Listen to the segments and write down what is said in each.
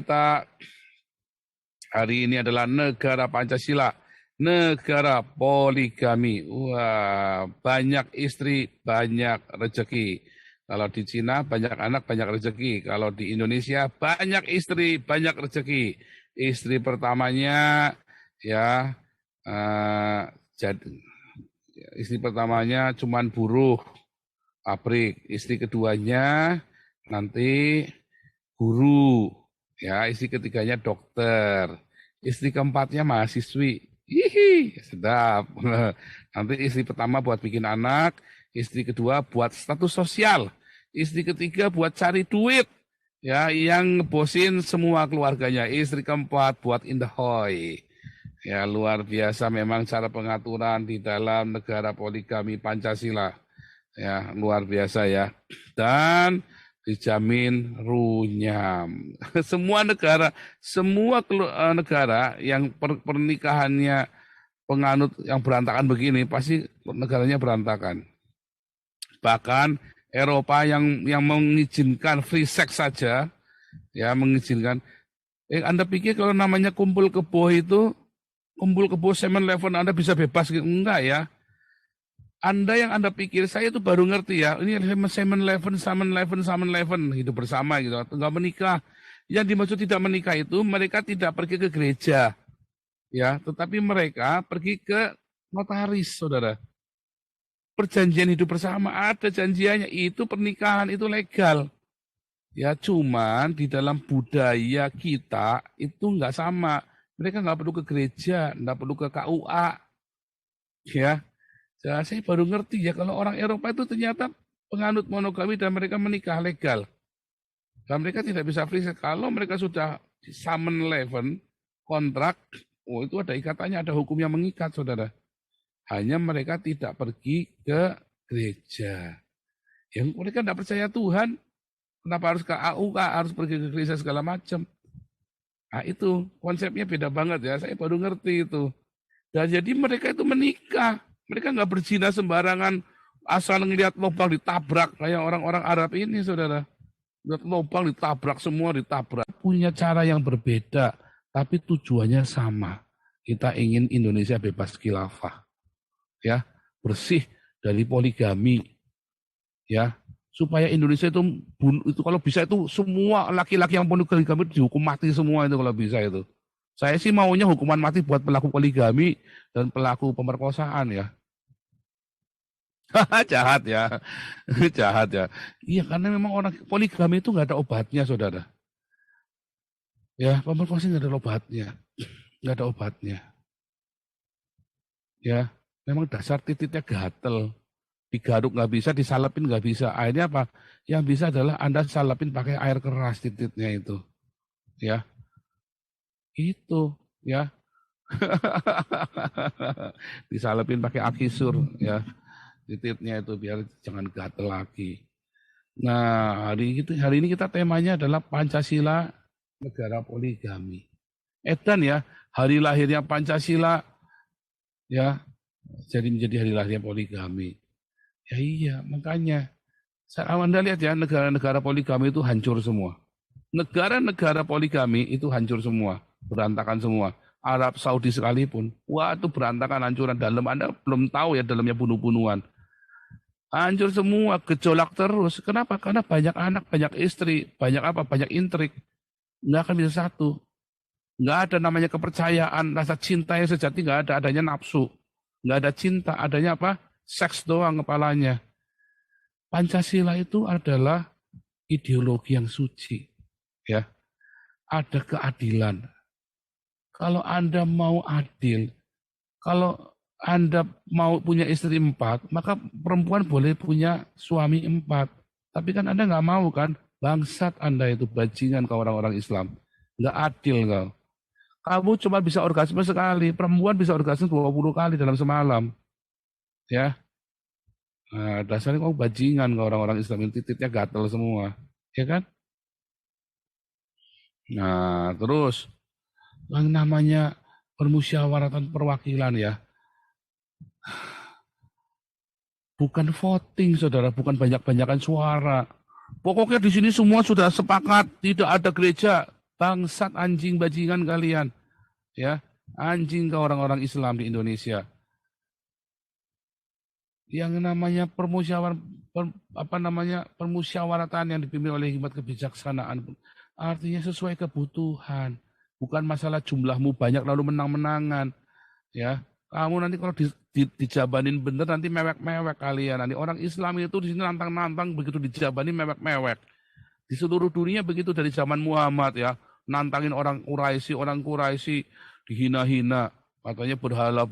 kita hari ini adalah negara Pancasila, negara poligami. Wah, banyak istri, banyak rezeki. Kalau di Cina banyak anak, banyak rezeki. Kalau di Indonesia banyak istri, banyak rezeki. Istri pertamanya ya jadi istri pertamanya cuman buruh pabrik, istri keduanya nanti guru, ya istri ketiganya dokter, istri keempatnya mahasiswi. Hihi, sedap. Nanti istri pertama buat bikin anak, istri kedua buat status sosial, istri ketiga buat cari duit, ya yang ngebosin semua keluarganya, istri keempat buat in the hoy. Ya luar biasa memang cara pengaturan di dalam negara poligami Pancasila. Ya luar biasa ya. Dan dijamin runyam. Semua negara yang pernikahannya penganut yang berantakan begini pasti negaranya berantakan. Bahkan Eropa yang mengizinkan free sex saja, ya mengizinkan. Anda pikir kalau namanya kumpul kebo itu, kumpul kebo 7-Eleven Anda bisa bebas gitu? Enggak ya. Anda yang Anda pikir, saya itu baru ngerti ya, ini 7-Eleven hidup bersama gitu, enggak menikah. Yang dimaksud tidak menikah itu, mereka tidak pergi ke gereja, ya, tetapi mereka pergi ke notaris, saudara. Perjanjian hidup bersama ada janjiannya, itu pernikahan, itu legal. Ya, cuman di dalam budaya kita itu enggak sama. Mereka enggak perlu ke gereja, enggak perlu ke KUA, ya. Ya, saya baru ngerti ya kalau orang Eropa itu ternyata penganut monogami dan mereka menikah legal. Dan mereka tidak bisa free sex. Kalau mereka sudah di 7-Eleven kontrak, oh itu ada ikatannya, ada hukum yang mengikat, saudara. Hanya mereka tidak pergi ke gereja. Yang mereka tidak percaya Tuhan, kenapa harus ke AUK, harus pergi ke gereja segala macam. Nah itu konsepnya beda banget ya, saya baru ngerti itu. Dan jadi mereka itu menikah. Mereka nggak berzina sembarangan, asal ngelihat lubang ditabrak kayak orang-orang Arab ini, saudara. Lihat lubang ditabrak, semua ditabrak. Punya cara yang berbeda, tapi tujuannya sama. Kita ingin Indonesia bebas khilafah, ya, bersih dari poligami, ya, supaya Indonesia itu kalau bisa itu semua laki-laki yang poligami dihukum mati semua itu kalau bisa itu. Saya sih maunya hukuman mati buat pelaku poligami dan pelaku pemerkosaan ya. Jahat ya, jahat ya. Iya karena memang orang poligami itu nggak ada obatnya, saudara. Ya pemerkosaan nggak ada obatnya, nggak ada obatnya. Ya memang dasar titiknya gatel, digaruk nggak bisa, disalapin nggak bisa. Akhirnya apa? Yang bisa adalah Anda salapin pakai air keras titiknya itu, ya. Itu ya. Disalepin pakai akisur ya. Titiknya itu biar jangan gatel lagi. Nah, hari ini kita temanya adalah Pancasila negara poligami. Edan ya, hari lahirnya Pancasila ya. Jadi menjadi hari lahirnya poligami. Ya iya, makanya Anda lihat ya, negara-negara poligami itu hancur semua. Negara-negara poligami itu hancur semua, berantakan semua. Arab Saudi sekalipun, wah itu berantakan hancuran dalam. Anda belum tahu ya dalamnya bunuh-bunuhan. Hancur semua, gejolak terus. Kenapa? Karena banyak anak, banyak istri, banyak apa? Banyak intrik. Nggak akan bisa satu. Nggak ada namanya kepercayaan, rasa cinta yang sejati nggak ada, adanya nafsu. Nggak ada cinta, adanya apa? Seks doang kepalanya. Pancasila itu adalah ideologi yang suci. Ya, ada keadilan. Kalau Anda mau adil, kalau Anda mau punya istri 4, maka perempuan boleh punya suami 4. Tapi kan Anda nggak mau kan? Bangsat Anda itu, bajingan ke orang-orang Islam. Nggak adil kau. Kamu cuma bisa orgasme sekali, perempuan bisa orgasme 20 kali dalam semalam. Ya, nah, dasarnya kau bajingan ke orang-orang Islam, titiknya gatel semua. Ya kan? Nah, terus yang namanya permusyawaratan perwakilan ya. Bukan voting, saudara, bukan banyak-banyakan suara. Pokoknya di sini semua sudah sepakat, tidak ada gereja. Bangsat anjing bajingan kalian. Ya, anjing ke orang-orang Islam di Indonesia. Yang namanya permusyawaratan yang dipimpin oleh hikmat kebijaksanaan, artinya sesuai kebutuhan, bukan masalah jumlahmu banyak lalu menang-menangan. Ya, kamu nanti kalau dijabanin bener nanti mewek-mewek kalian. Nanti orang Islam itu di sini nantang-nantang, begitu dijabanin mewek-mewek. Di seluruh dunia begitu dari zaman Muhammad ya, nantangin orang Quraisy dihina-hina, katanya berhala.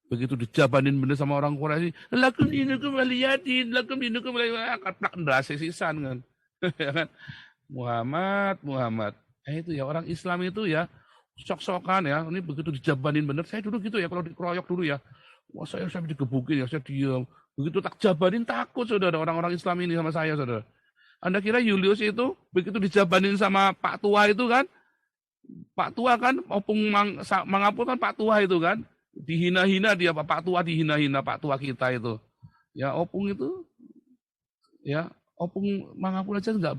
Begitu dijabanin bener sama orang Quraisy, lakum dinukum waliyadin, lakum dinukum waliyadin, kaplak ndase sisan kan. Ya kan? Muhammad. Itu ya orang Islam itu ya sok-sokan ya. Ini begitu dijabanin bener, saya dulu gitu ya kalau dikeroyok dulu ya. Wah, saya digebukin ya, saya diam. Begitu tak jabanin takut Saudara orang-orang Islam ini sama saya Saudara. Anda kira Julius itu begitu dijabanin sama Pak Tua itu kan? Pak Tua kan opung mangapul kan Pak Tua itu kan? Dihina-hina dia Pak Tua dihina-hina Pak Tua kita itu. Ya opung itu ya opung mangapul aja nggak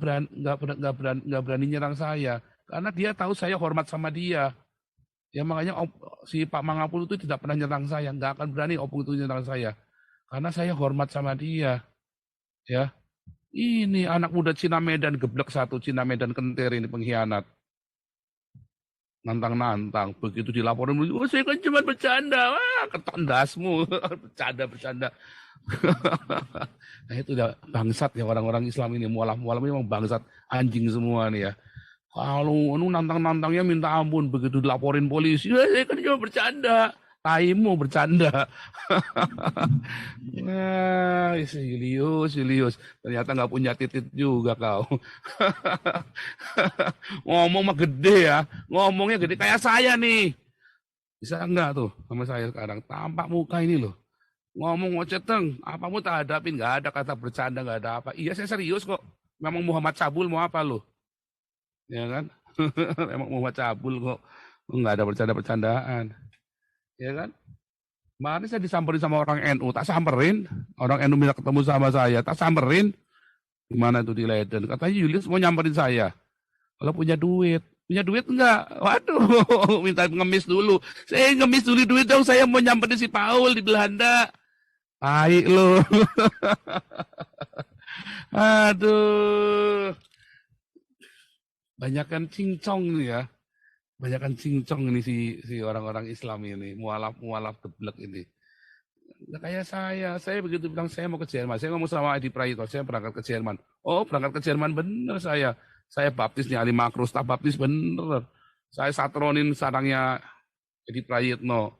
berani nyerang saya karena dia tahu saya hormat sama dia. Ya makanya si Pak Mangapul itu tidak pernah nyerang saya, nggak akan berani opung itu nyerang saya karena saya hormat sama dia. Ya. Ini anak muda Cina Medan geblek satu, Cina Medan kentir ini pengkhianat. Nantang-nantang, begitu dilaporin, oh saya kan cuma bercanda, wah ketok dasmu, bercanda. Nah itu udah bangsat ya orang-orang Islam ini, mualaf-mualaf memang bangsat, anjing semua nih ya. Kalau nantang-nantangnya minta ampun, begitu dilaporin polisi, saya kan cuma bercanda. Taimu bercanda. Nah, Julius. Ternyata nggak punya titik juga kau. Ngomong mah gede ya. Ngomongnya gede kayak saya nih. Bisa enggak tuh sama saya sekarang. Tampak muka ini loh. Ngomong ngoceteng. Apamu tak hadapin. Nggak ada kata bercanda, nggak ada apa. Iya saya serius kok. Memang Muhammad Cabul mau apa loh. Ya kan? Memang Muhammad Cabul kok. Nggak ada bercanda-bercandaan. Ya kan? Kemarin saya disamperin sama orang NU, tak samperin. Orang NU minta ketemu sama saya, tak samperin. Gimana itu di Leiden? Katanya Julius mau nyamperin saya. Kalau punya duit. Punya duit enggak? Waduh, minta ngemis dulu. Saya ngemis dulu duit dong, saya mau nyamperin si Paul di Belanda. Baik lo. Aduh. Banyakan cincong nih ya. Banyakan cincong ini si orang-orang Islam ini, mualaf geblek ini. Nah, kayak saya begitu bilang saya mau ke Jerman, saya ngomong sama Edi Prayitno, saya berangkat ke Jerman. Oh berangkat ke Jerman bener saya baptisnya Ali Makrus, tak baptis bener. Saya satronin sarangnya Edi Prayitno.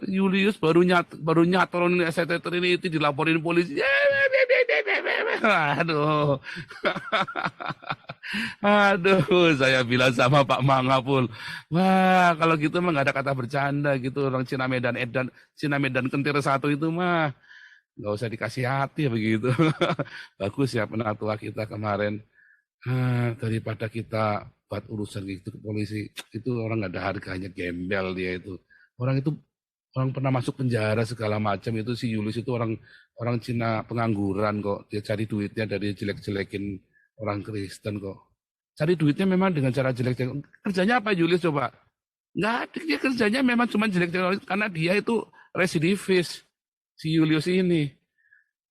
Julius baru nyatonin ST Trinity dilaporin polisi. Aduh. Aduh, saya bilang sama Pak Mangapul, wah kalau gitu mah nggak ada kata bercanda gitu orang Cina Medan kentir satu itu mah nggak usah dikasih hati begitu. Bagus ya penatua kita kemarin. Daripada kita buat urusan gitu ke polisi, itu orang nggak ada harganya, gembel dia itu. Orang pernah masuk penjara segala macam itu si Julius itu orang Cina pengangguran kok. Dia cari duitnya dari jelek-jelekin orang Kristen kok. Cari duitnya memang dengan cara jelek-jelek. Kerjanya apa Julius coba? Nggak ada, dia kerjanya memang cuma jelek-jelek karena dia itu residivis. Si Julius ini.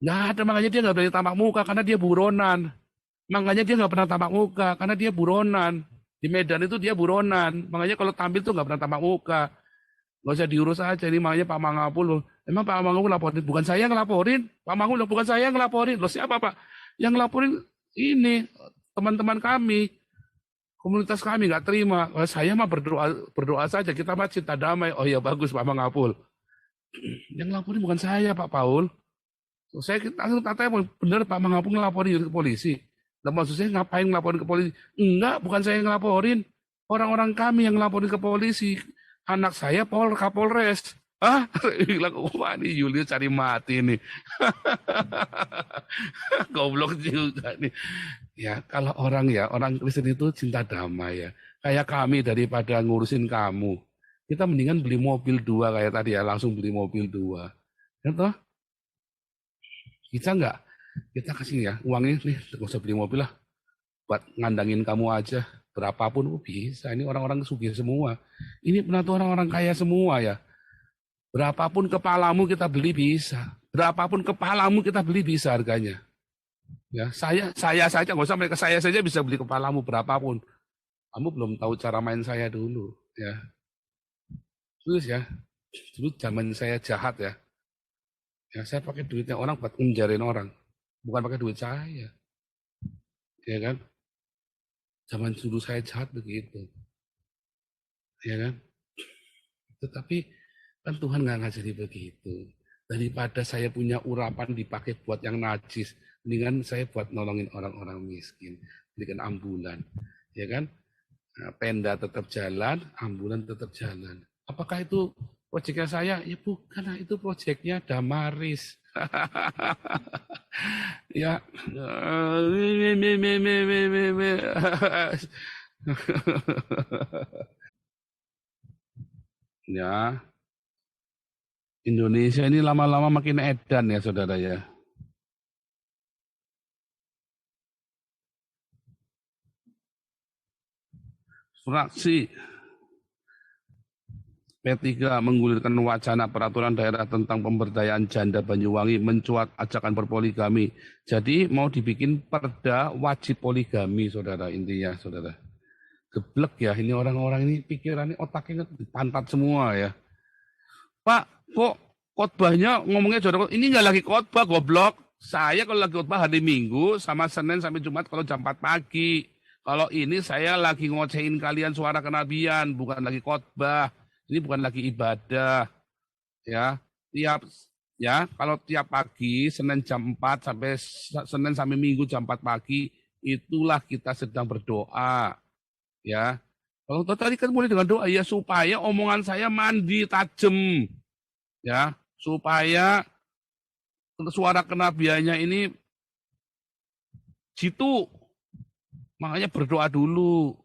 Nggak ada, makanya dia nggak berani tamak muka karena dia buronan. Makanya dia nggak pernah tamak muka karena dia buronan. Di Medan itu dia buronan. Makanya kalau tampil tuh nggak pernah tamak muka. Nggak usah diurus aja ini, makanya Pak Mangapul. Emang Pak Mangapul laporin? Bukan saya yang ngelaporin. Pak Mangapul bukan saya yang ngelaporin. Loh siapa Pak? Yang ngelaporin ini teman-teman kami, komunitas kami nggak terima. Saya mah berdoa saja. Kita mah cinta damai. Oh ya bagus Pak Mangapul. Yang ngelaporin bukan saya Pak Paul. Saya langsung tanya benar Pak Mangapul ngelaporin ke polisi. Dan maksud saya ngapain ngelaporin ke polisi? Enggak, bukan saya yang ngelaporin. Orang-orang kami yang ngelaporin ke polisi. Anak saya Kapolres. Bilang, wah ini Julius cari mati nih. Goblok juga nih. Ya, kalau orang Kristen itu cinta damai ya. Kayak kami daripada ngurusin kamu. Kita mendingan beli mobil 2 kayak tadi ya, langsung beli mobil 2. Ya toh? Kita kasih ya, uangnya nih, gak usah beli mobil lah. Buat ngandangin kamu aja. Berapapun bisa. Ini orang-orang sugih semua. Ini benar tuh orang-orang kaya semua ya. Berapapun kepalamu kita beli bisa. Berapapun kepalamu kita beli bisa harganya. Ya, saya saja nggak usah mereka, saya saja bisa beli kepalamu berapapun. Kamu belum tahu cara main saya dulu, ya. Terus ya, dulu zaman saya jahat ya. Ya, saya pakai duitnya orang buat ngejarin orang, bukan pakai duit saya, ya kan? Zaman dulu saya jahat begitu, ya kan? Tetapi kan Tuhan nggak ngajari begitu. Daripada saya punya urapan dipakai buat yang najis, mendingan saya buat nolongin orang-orang miskin, berikan ambulan, ya kan? Nah, Penda tetap jalan, ambulan tetap jalan. Apakah itu proyeknya saya? Ya bukan, itu proyeknya Damaris. Ya, ya, Indonesia ini lama-lama makin edan ya saudara ya. Fraksi P3 menggulirkan wacana peraturan daerah tentang pemberdayaan janda Banyuwangi mencuat ajakan berpoligami. Jadi mau dibikin perda wajib poligami, saudara, intinya, saudara. Geblek ya, ini orang-orang ini pikirannya otaknya pantat semua ya. Pak, kok khotbahnya ngomongnya jodoh? Ini nggak lagi khotbah, goblok. Saya kalau lagi khotbah hari Minggu sama Senin sampai Jumat kalau jam 4 pagi. Kalau ini saya lagi ngocehin kalian suara kenabian, bukan lagi khotbah. Ini bukan lagi ibadah. Ya, tiap ya, kalau tiap pagi Senin jam 4 sampai Senin sampai Minggu jam 4 pagi itulah kita sedang berdoa. Ya. Kalau tadi kan mulai dengan doa ya supaya omongan saya mandi tajam. Ya, supaya suara kenabiannya ini jitu. Makanya berdoa dulu.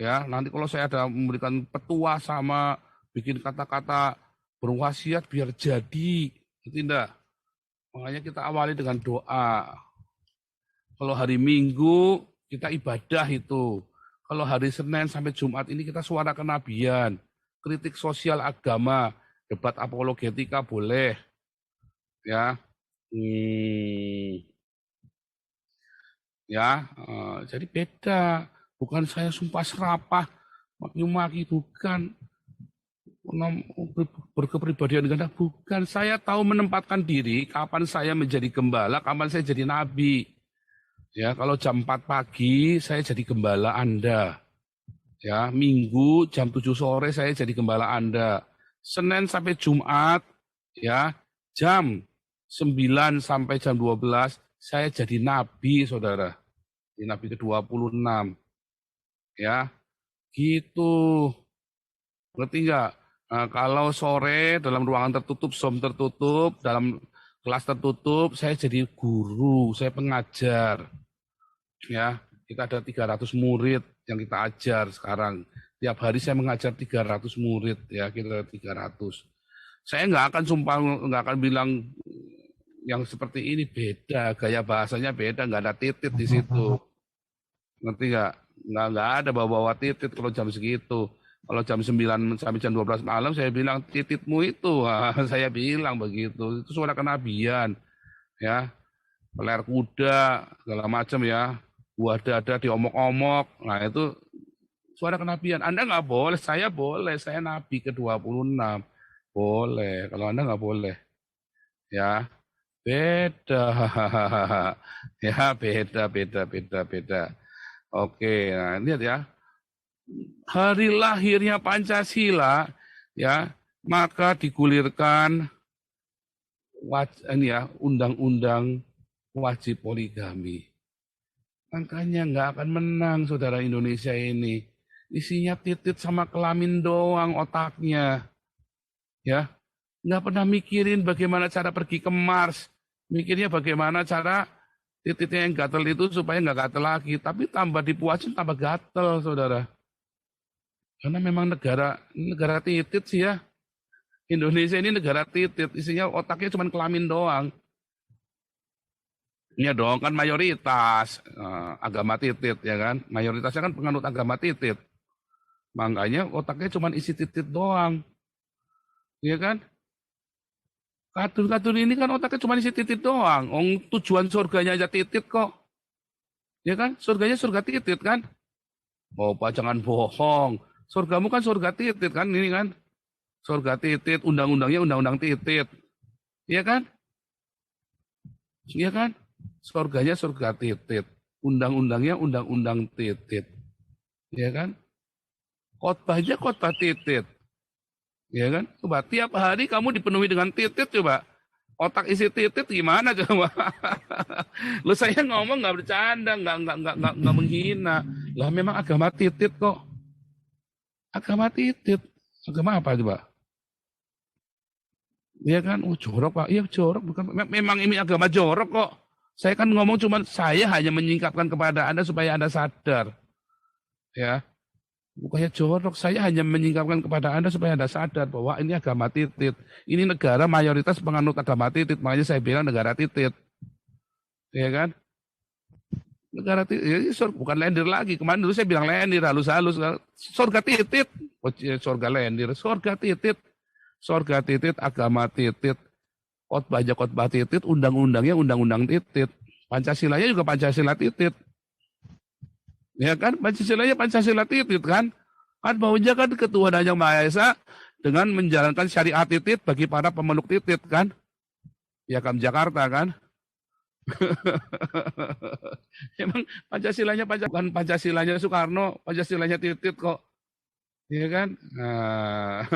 Ya, nanti kalau saya ada memberikan petua sama bikin kata-kata berwasiat biar jadi, itu enggak. Makanya kita awali dengan doa. Kalau hari Minggu kita ibadah itu. Kalau hari Senin sampai Jumat ini kita suara kenabian, kritik sosial agama, debat apologetika boleh, ya. Jadi beda. Bukan saya sumpah serapah, maki-maki, bukan berkepribadian ganda, bukan. Saya tahu menempatkan diri, kapan saya menjadi gembala, kapan saya jadi nabi. Ya, kalau jam 4 pagi saya jadi gembala Anda. Ya, Minggu jam 7 sore saya jadi gembala Anda. Senin sampai Jumat, ya, jam 9 sampai jam 12 saya jadi nabi, saudara. Di nabi ke-26. Ya, gitu. Ngerti nggak? Nah, kalau sore dalam ruangan tertutup, Zoom tertutup, dalam kelas tertutup, saya jadi guru, saya pengajar. Ya, kita ada 300 murid yang kita ajar sekarang. Tiap hari saya mengajar 300 murid, ya, kita 300. Saya nggak akan sumpah, nggak akan bilang yang seperti ini, beda, gaya bahasanya beda, nggak ada titit di situ. Ngerti nggak? Nggak ada bawa-bawa titit kalau jam segitu. Kalau jam 9 sampai jam 12 malam saya bilang tititmu itu. Saya bilang begitu. Itu suara kenabian. Ya. Peler kuda, segala macam ya. Buah dada diomok-omok. Nah itu suara kenabian. Anda nggak boleh, saya boleh. Saya nabi ke-26. Boleh. Kalau Anda nggak boleh. Ya. Beda. Ya, beda. Oke, nah lihat ya. Hari lahirnya Pancasila, ya, maka digulirkan undang-undang wajib poligami. Makanya nggak akan menang, saudara, Indonesia ini. Isinya titit sama kelamin doang otaknya, ya. Nggak pernah mikirin bagaimana cara pergi ke Mars. Mikirnya bagaimana cara tititnya yang gatel itu supaya nggak gatel lagi. Tapi tambah dipuasin tambah gatel, saudara. Karena memang negara titit sih ya. Indonesia ini negara titit. Isinya otaknya cuma kelamin doang. Iya dong, kan mayoritas agama titit ya kan. Mayoritasnya kan penganut agama titit. Makanya otaknya cuma isi titit doang, ya kan? Kadun-kadun ini kan otaknya cuma isi titit doang. Tujuan surganya aja titit kok. Ya kan? Surganya surga titit kan? Oh, Pak, jangan bohong. Surgamu kan surga titit kan ini kan? Surga titit, undang-undangnya undang-undang titit. Iya kan? Iya kan? Surganya surga titit. Undang-undangnya undang-undang titit. Iya kan? Khotbahnya khotbah titit. Ya kan? Coba tiap hari kamu dipenuhi dengan titit coba. Otak isi titit gimana coba? Lu saya ngomong nggak bercanda, nggak menghina. Lah memang agama titit kok. Agama titit. Agama apa coba? Iya kan? Oh jorok Pak. Iya jorok. Bukan. Memang ini agama jorok kok. Saya kan ngomong cuma saya hanya menyingkapkan kepada Anda supaya Anda sadar. Ya. Bukannya jorok, saya hanya menyingkapkan kepada Anda supaya Anda sadar bahwa ini agama titit. Ini negara mayoritas penganut agama titit, makanya saya bilang negara titit. Ya kan? Negara titit, ya, bukan lendir lagi. Kemarin dulu saya bilang lendir, halus-halus. Surga titit. Oh, surga lendir, surga titit. Surga titit, agama titit. Khotbah titit, undang-undangnya undang-undang titit. Pancasilanya juga Pancasila titit. Ya kan, Pancasila titit kan. Kan maunya kan ketuhanan yang Maha Esa dengan menjalankan syariat titit bagi para pemeluk titit kan. Piagam Jakarta kan. Emang bukan Pancasilanya Soekarno, Pancasilanya titit kok. Ya kan. Nah,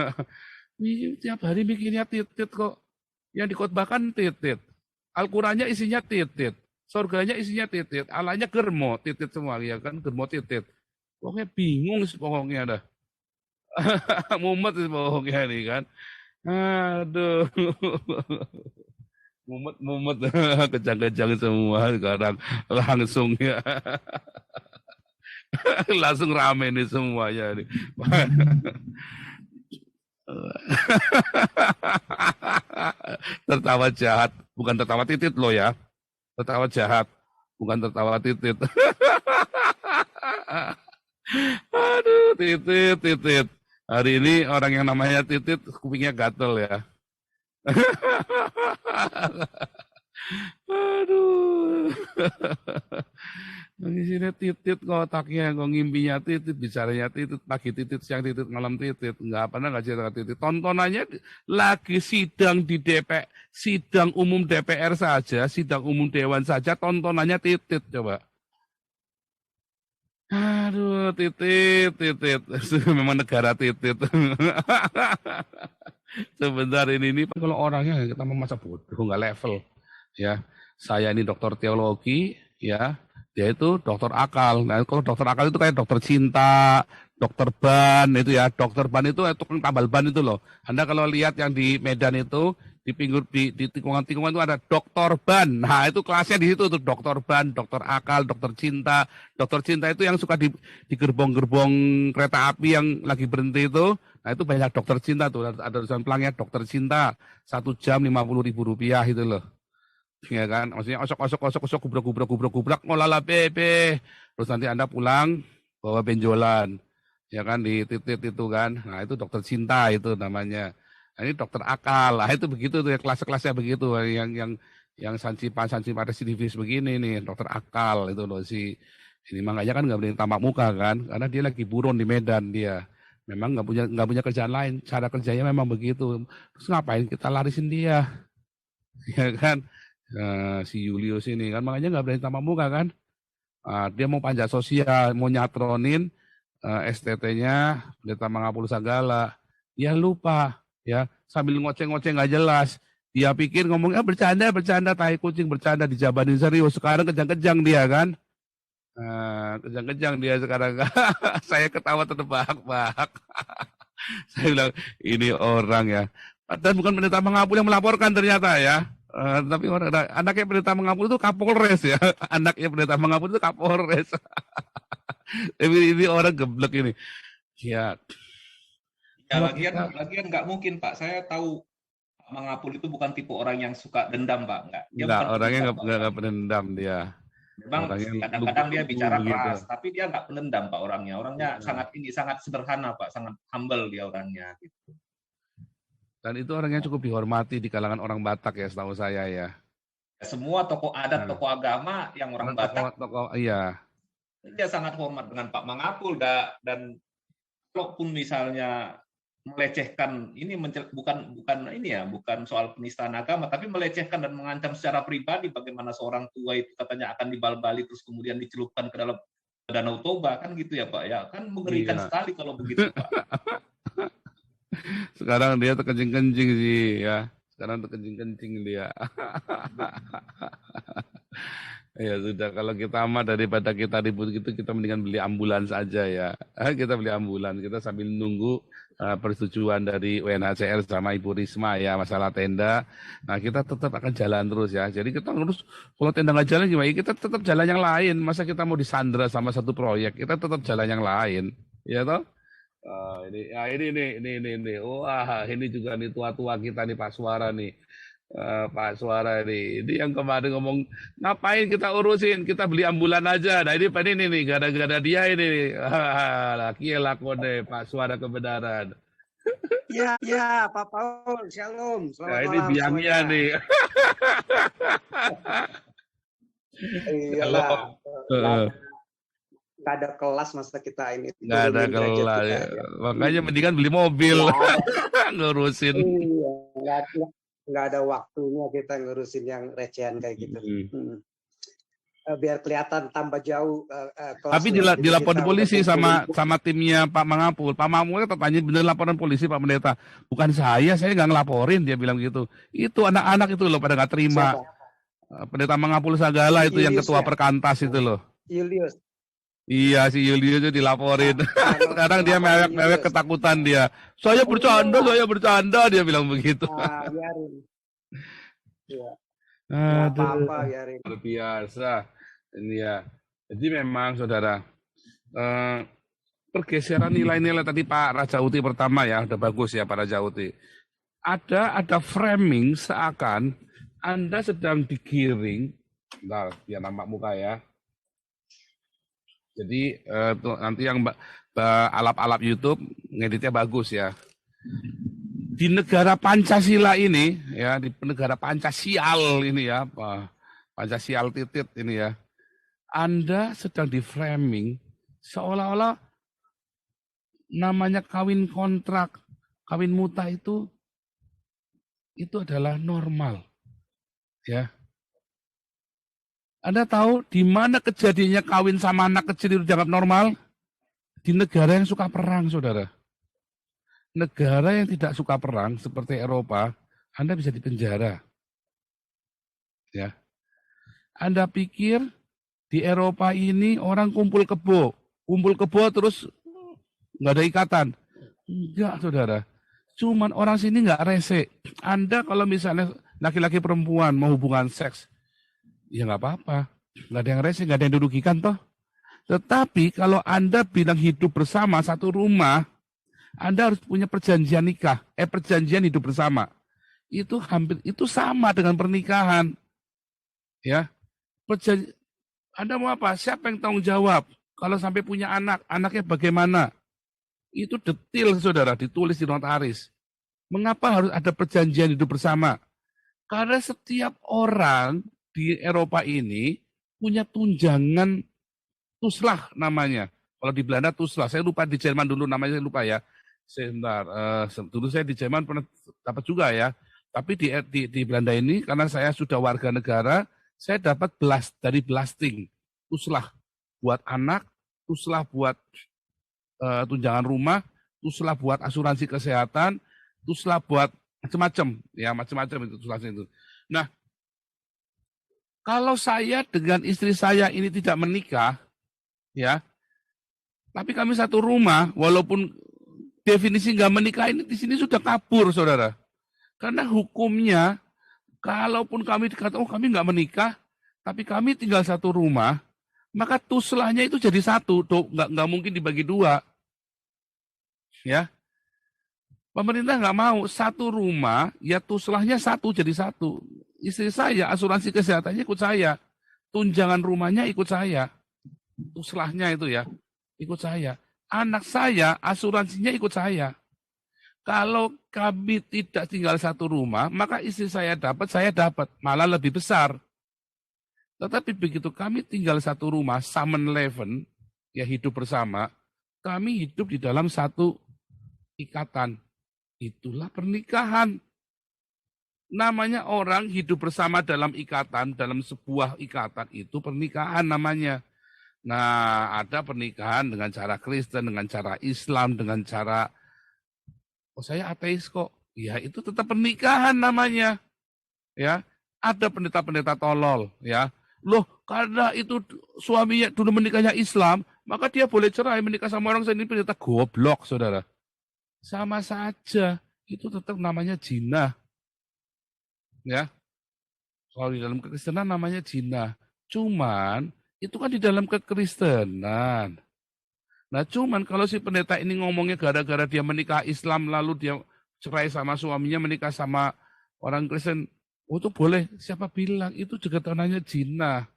tiap hari bikinnya titit kok. Yang dikhotbahkan titit. Al-Qurannya isinya titit. Surganya isinya titit, alanya germo, titit semua, ya kan, germo titit. Pokoknya bingung sih pokoknya dah. Mumet sih pokoknya nih kan. Aduh. Mumet, kejang-kejang semua sekarang langsung ya. Langsung rame nih semuanya nih. Tertawa jahat, bukan tertawa titit loh ya. Tertawa jahat, bukan tertawa titit. Aduh, titit. Hari ini orang yang namanya titit, kupingnya gatel ya. Aduh. Isinya titit kok otaknya, kok ngimpinya titit, bicaranya titit, pagi titit, siang titit, malam titit. Enggak pernah nggak cerita titit. Tontonannya lagi sidang di DPR, sidang umum DPR saja, sidang umum Dewan saja, tontonannya titit coba. Aduh, titit. Memang negara titit. Sebentar ini kalau orangnya kita mau masa bodoh, nggak level. Ya, saya ini dokter teologi, ya. Dia itu dokter akal. Nah, kalau dokter akal itu kayak dokter cinta, dokter ban itu ya. Dokter ban itu tukang tambal ban itu loh. Anda kalau lihat yang di Medan itu di pinggir di tikungan-tikungan itu ada dokter ban. Nah, itu kelasnya di situ tuh dokter ban, dokter akal, dokter cinta. Dokter cinta itu yang suka di gerbong-gerbong kereta api yang lagi berhenti itu. Nah, itu banyak dokter cinta tuh. Ada tulisan pelangnya dokter cinta 1 jam 50.000 rupiah itu loh. Ya kan, maksudnya osok gubrak ngolala bebe, terus nanti Anda pulang bawa benjolan, ya kan di titit itu kan, nah itu dokter cinta itu namanya. Nah, ini dokter akal, nah itu begitu tuh ya kelas-kelasnya begitu, yang sansipan residivis begini nih dokter akal itu loh si ini makanya kan nggak boleh tamak muka kan, karena dia lagi buron di Medan dia, memang nggak punya kerjaan lain, cara kerjanya memang begitu, terus ngapain kita larisin dia, ya kan? Si Julius ini kan makanya nggak berani tamak muka kan, dia mau panjat sosial, mau nyatronin STT-nya Pendeta Mangapul Sagala, ya lupa ya sambil ngoceh-ngoceh nggak jelas, dia pikir ngomongnya bercanda tai kucing bercanda dijabanin serius, sekarang kejang-kejang dia kan, kejang-kejang dia sekarang. Saya ketawa terbahak-bahak. Saya bilang ini orang ya, dan bukan Pendeta Mangapul yang melaporkan ternyata ya. Tapi anaknya Pendeta Mangapul itu Kapolres ya. Anaknya Pendeta Mangapul itu Kapolres. Tapi ini orang geblek ini. Ya. Ya lagian nggak mungkin Pak. Saya tahu Mangapul itu bukan tipe orang yang suka dendam, Pak. Enggak. Dia Enggak, bukan orangnya pendendam, Pak. nggak pendendam dia. Memang Orangnya kadang-kadang dia lugu-lugu bicara begitu. keras, tapi dia nggak pendendam, Pak, orangnya. Orangnya Nah, sangat sederhana, Pak. Sangat humble dia orangnya. Gitu. dan itu orangnya cukup dihormati di kalangan orang Batak ya, setahu saya ya. Semua tokoh adat, Nah, tokoh agama yang orang Batak, tokoh, iya. dia sangat hormat dengan Pak Mangapul. Dan kalaupun misalnya melecehkan ini bukan soal penistaan agama, tapi melecehkan dan mengancam secara pribadi bagaimana seorang tua itu katanya akan dibal-bali terus kemudian dicelupkan ke dalam Danau Toba, kan gitu ya Pak ya, kan mengerikan Iya. sekali kalau begitu Pak. Sekarang dia terkencing-kencing sih ya. Sekarang terkencing-kencing dia. Ya sudah, kalau kita mah daripada kita ribut gitu, kita mendingan beli ambulans aja ya. Kita beli ambulans, kita sambil nunggu persetujuan dari UNHCR sama Ibu Risma ya masalah tenda. Nah kita tetap akan jalan terus ya. Jadi kita ngurus, kalau tenda nggak jalan gimana? Kita tetap jalan yang lain. Masa kita mau disandra sama satu proyek? Kita tetap jalan yang lain, ya toh? Ini. Wah, ini juga nih tua-tua kita nih Pak Suara nih. Pak Suara ini yang kemarin ngomong ngapain kita urusin, kita beli ambulan aja. Nah ini nih gara-gara dia ini nih. Laki lakone Pak Suara kebenaran. Ya, Pak Paul, shalom. Nah Selamat ini malam biangnya semuanya. nih. Iyalah, Heeh. nggak ada kelas masa kita ini. Nggak ada turunin derajat kelas kita ya. aja. Makanya mendingan beli mobil ngurusin. Iya, nggak ada waktunya kita ngurusin yang recehan kayak gitu. Biar kelihatan tambah jauh Tapi kelasnya. dilaporin polisi sama timnya Pak Mangapul. Pak Mangapul tanya bener laporan polisi Pak Pendeta. Bukan saya nggak ngelaporin, dia bilang gitu. Itu anak-anak itu loh pada nggak terima. Siapa? Pendeta Mangapul Sagala itu yang Julius ketua ya? perkantas itu loh. Julius. Iya si Yulius itu dilaporin. Sekarang dia mewek ketakutan dia. Saya bercanda dia bilang begitu. Biarin. Ya. Aduh, Apa-apa biarin. luar biasa. Ini ya. Jadi memang saudara, pergeseran nilai-nilai tadi Pak Raja Uti pertama ya, udah bagus ya Pak Raja Uti. Ada framing seakan Anda sedang digiring. Bentar, biar nampak muka ya. Jadi nanti yang alap-alap YouTube ngeditnya bagus ya. Di negara Pancasila ini ya, di negara Pancasial ini ya, Pancasial titit ini ya, Anda sedang di framing seolah-olah namanya kawin kontrak, kawin muta itu adalah normal, ya. Anda tahu di mana kejadiannya kawin sama anak kecil itu dianggap normal? Di negara yang suka perang, saudara. Negara yang tidak suka perang seperti Eropa, Anda bisa dipenjara. Ya. Anda pikir di Eropa ini orang kumpul kebo terus nggak ada ikatan? Enggak, saudara. Cuman orang sini nggak rese. Anda kalau misalnya laki-laki perempuan mau hubungan seks, ya nggak apa-apa, nggak ada yang rese, nggak ada yang dirugikan toh. Tetapi kalau Anda bilang hidup bersama satu rumah, Anda harus punya perjanjian nikah, perjanjian hidup bersama. Itu sama dengan pernikahan. Ya. Anda mau apa? Siapa yang tanggung jawab? Kalau sampai punya anak, anaknya bagaimana? Itu detail, saudara, ditulis di notaris. Mengapa harus ada perjanjian hidup bersama? Karena setiap orang di Eropa ini punya tunjangan tuslah namanya. Kalau di Belanda tuslah, saya lupa di Jerman dulu namanya, saya lupa ya. Sebentar, dulu saya di Jerman pernah dapat juga ya. Tapi di Belanda ini karena saya sudah warga negara, saya dapat dari blasting, tuslah buat anak, tuslah buat tunjangan rumah, tuslah buat asuransi kesehatan, tuslah buat macam-macam, ya macam-macam itu tuslahnya itu. Nah, kalau saya dengan istri saya ini tidak menikah, ya, tapi kami satu rumah, walaupun definisi nggak menikah ini di sini sudah kabur, saudara. Karena hukumnya, kalaupun kami dikatakan kami nggak menikah, tapi kami tinggal satu rumah, maka tuslahnya itu jadi satu, nggak mungkin dibagi dua, ya. Pemerintah nggak mau satu rumah, ya tuslahnya satu jadi satu. Istri saya, asuransi kesehatannya ikut saya. Tunjangan rumahnya ikut saya. Tuslahnya itu ya, ikut saya. Anak saya, asuransinya ikut saya. Kalau kami tidak tinggal satu rumah, maka istri saya dapat, malah lebih besar. Tetapi begitu kami tinggal satu rumah, Summon Leven, ya hidup bersama, kami hidup di dalam satu ikatan. Itulah pernikahan. Namanya orang hidup bersama dalam ikatan, dalam sebuah ikatan itu pernikahan namanya. Nah, ada pernikahan dengan cara Kristen, dengan cara Islam, dengan cara, oh saya ateis kok. Ya itu tetap pernikahan namanya. Ya, ada pendeta-pendeta tolol, ya. Loh, karena itu suaminya dulu menikahnya Islam, maka dia boleh cerai menikah sama orang ini pendeta goblok, saudara. Sama saja, itu tetap namanya zina. Ya. Kalau di dalam kekristenan namanya zina. Cuman itu kan di dalam kekristenan. Nah, cuman kalau si pendeta ini ngomongnya gara-gara dia menikah Islam lalu dia cerai sama suaminya menikah sama orang Kristen, oh itu boleh. Siapa bilang itu juga namanya zina.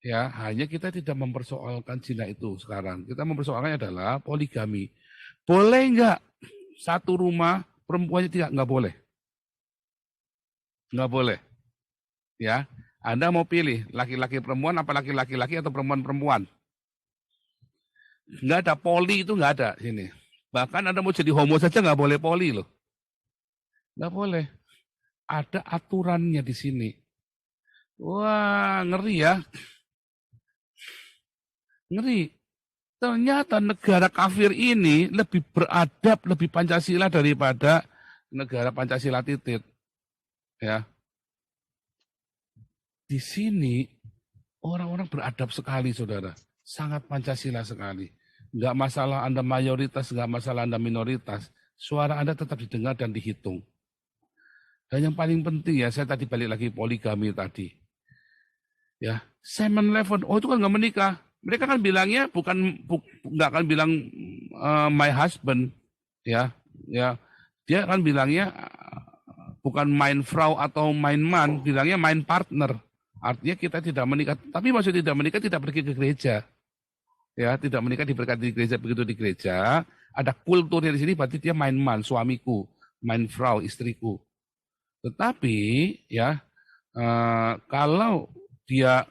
Ya, hanya kita tidak mempersoalkan zina itu sekarang. Kita mempersoalkannya adalah poligami. Boleh enggak satu rumah perempuannya nggak boleh. Nggak boleh. Ya, Anda mau pilih laki-laki perempuan apa laki-laki atau perempuan-perempuan. Nggak ada poli itu nggak ada sini. Bahkan Anda mau jadi homo saja nggak boleh poli loh. Nggak boleh. Ada aturannya di sini. Wah, ngeri ya. Ngeri. Ternyata negara kafir ini lebih beradab, lebih Pancasila daripada negara Pancasila titit. Ya. Di sini orang-orang beradab sekali, saudara. Sangat Pancasila sekali. Enggak masalah Anda mayoritas, enggak masalah Anda minoritas. Suara Anda tetap didengar dan dihitung. Dan yang paling penting ya, saya tadi balik lagi poligami tadi. Ya, Summon Leven, oh itu kan enggak menikah. Mereka kan bilangnya enggak akan bilang my husband, ya. Dia kan bilangnya bukan mein Frau atau mein Mann, bilangnya mein Partner. Artinya kita tidak menikah, tapi maksud tidak menikah tidak pergi ke gereja. Ya, tidak menikah diberkati di gereja, begitu di gereja, ada kulturnya di sini berarti dia mein Mann, suamiku, mein Frau, istriku. Tetapi ya kalau dia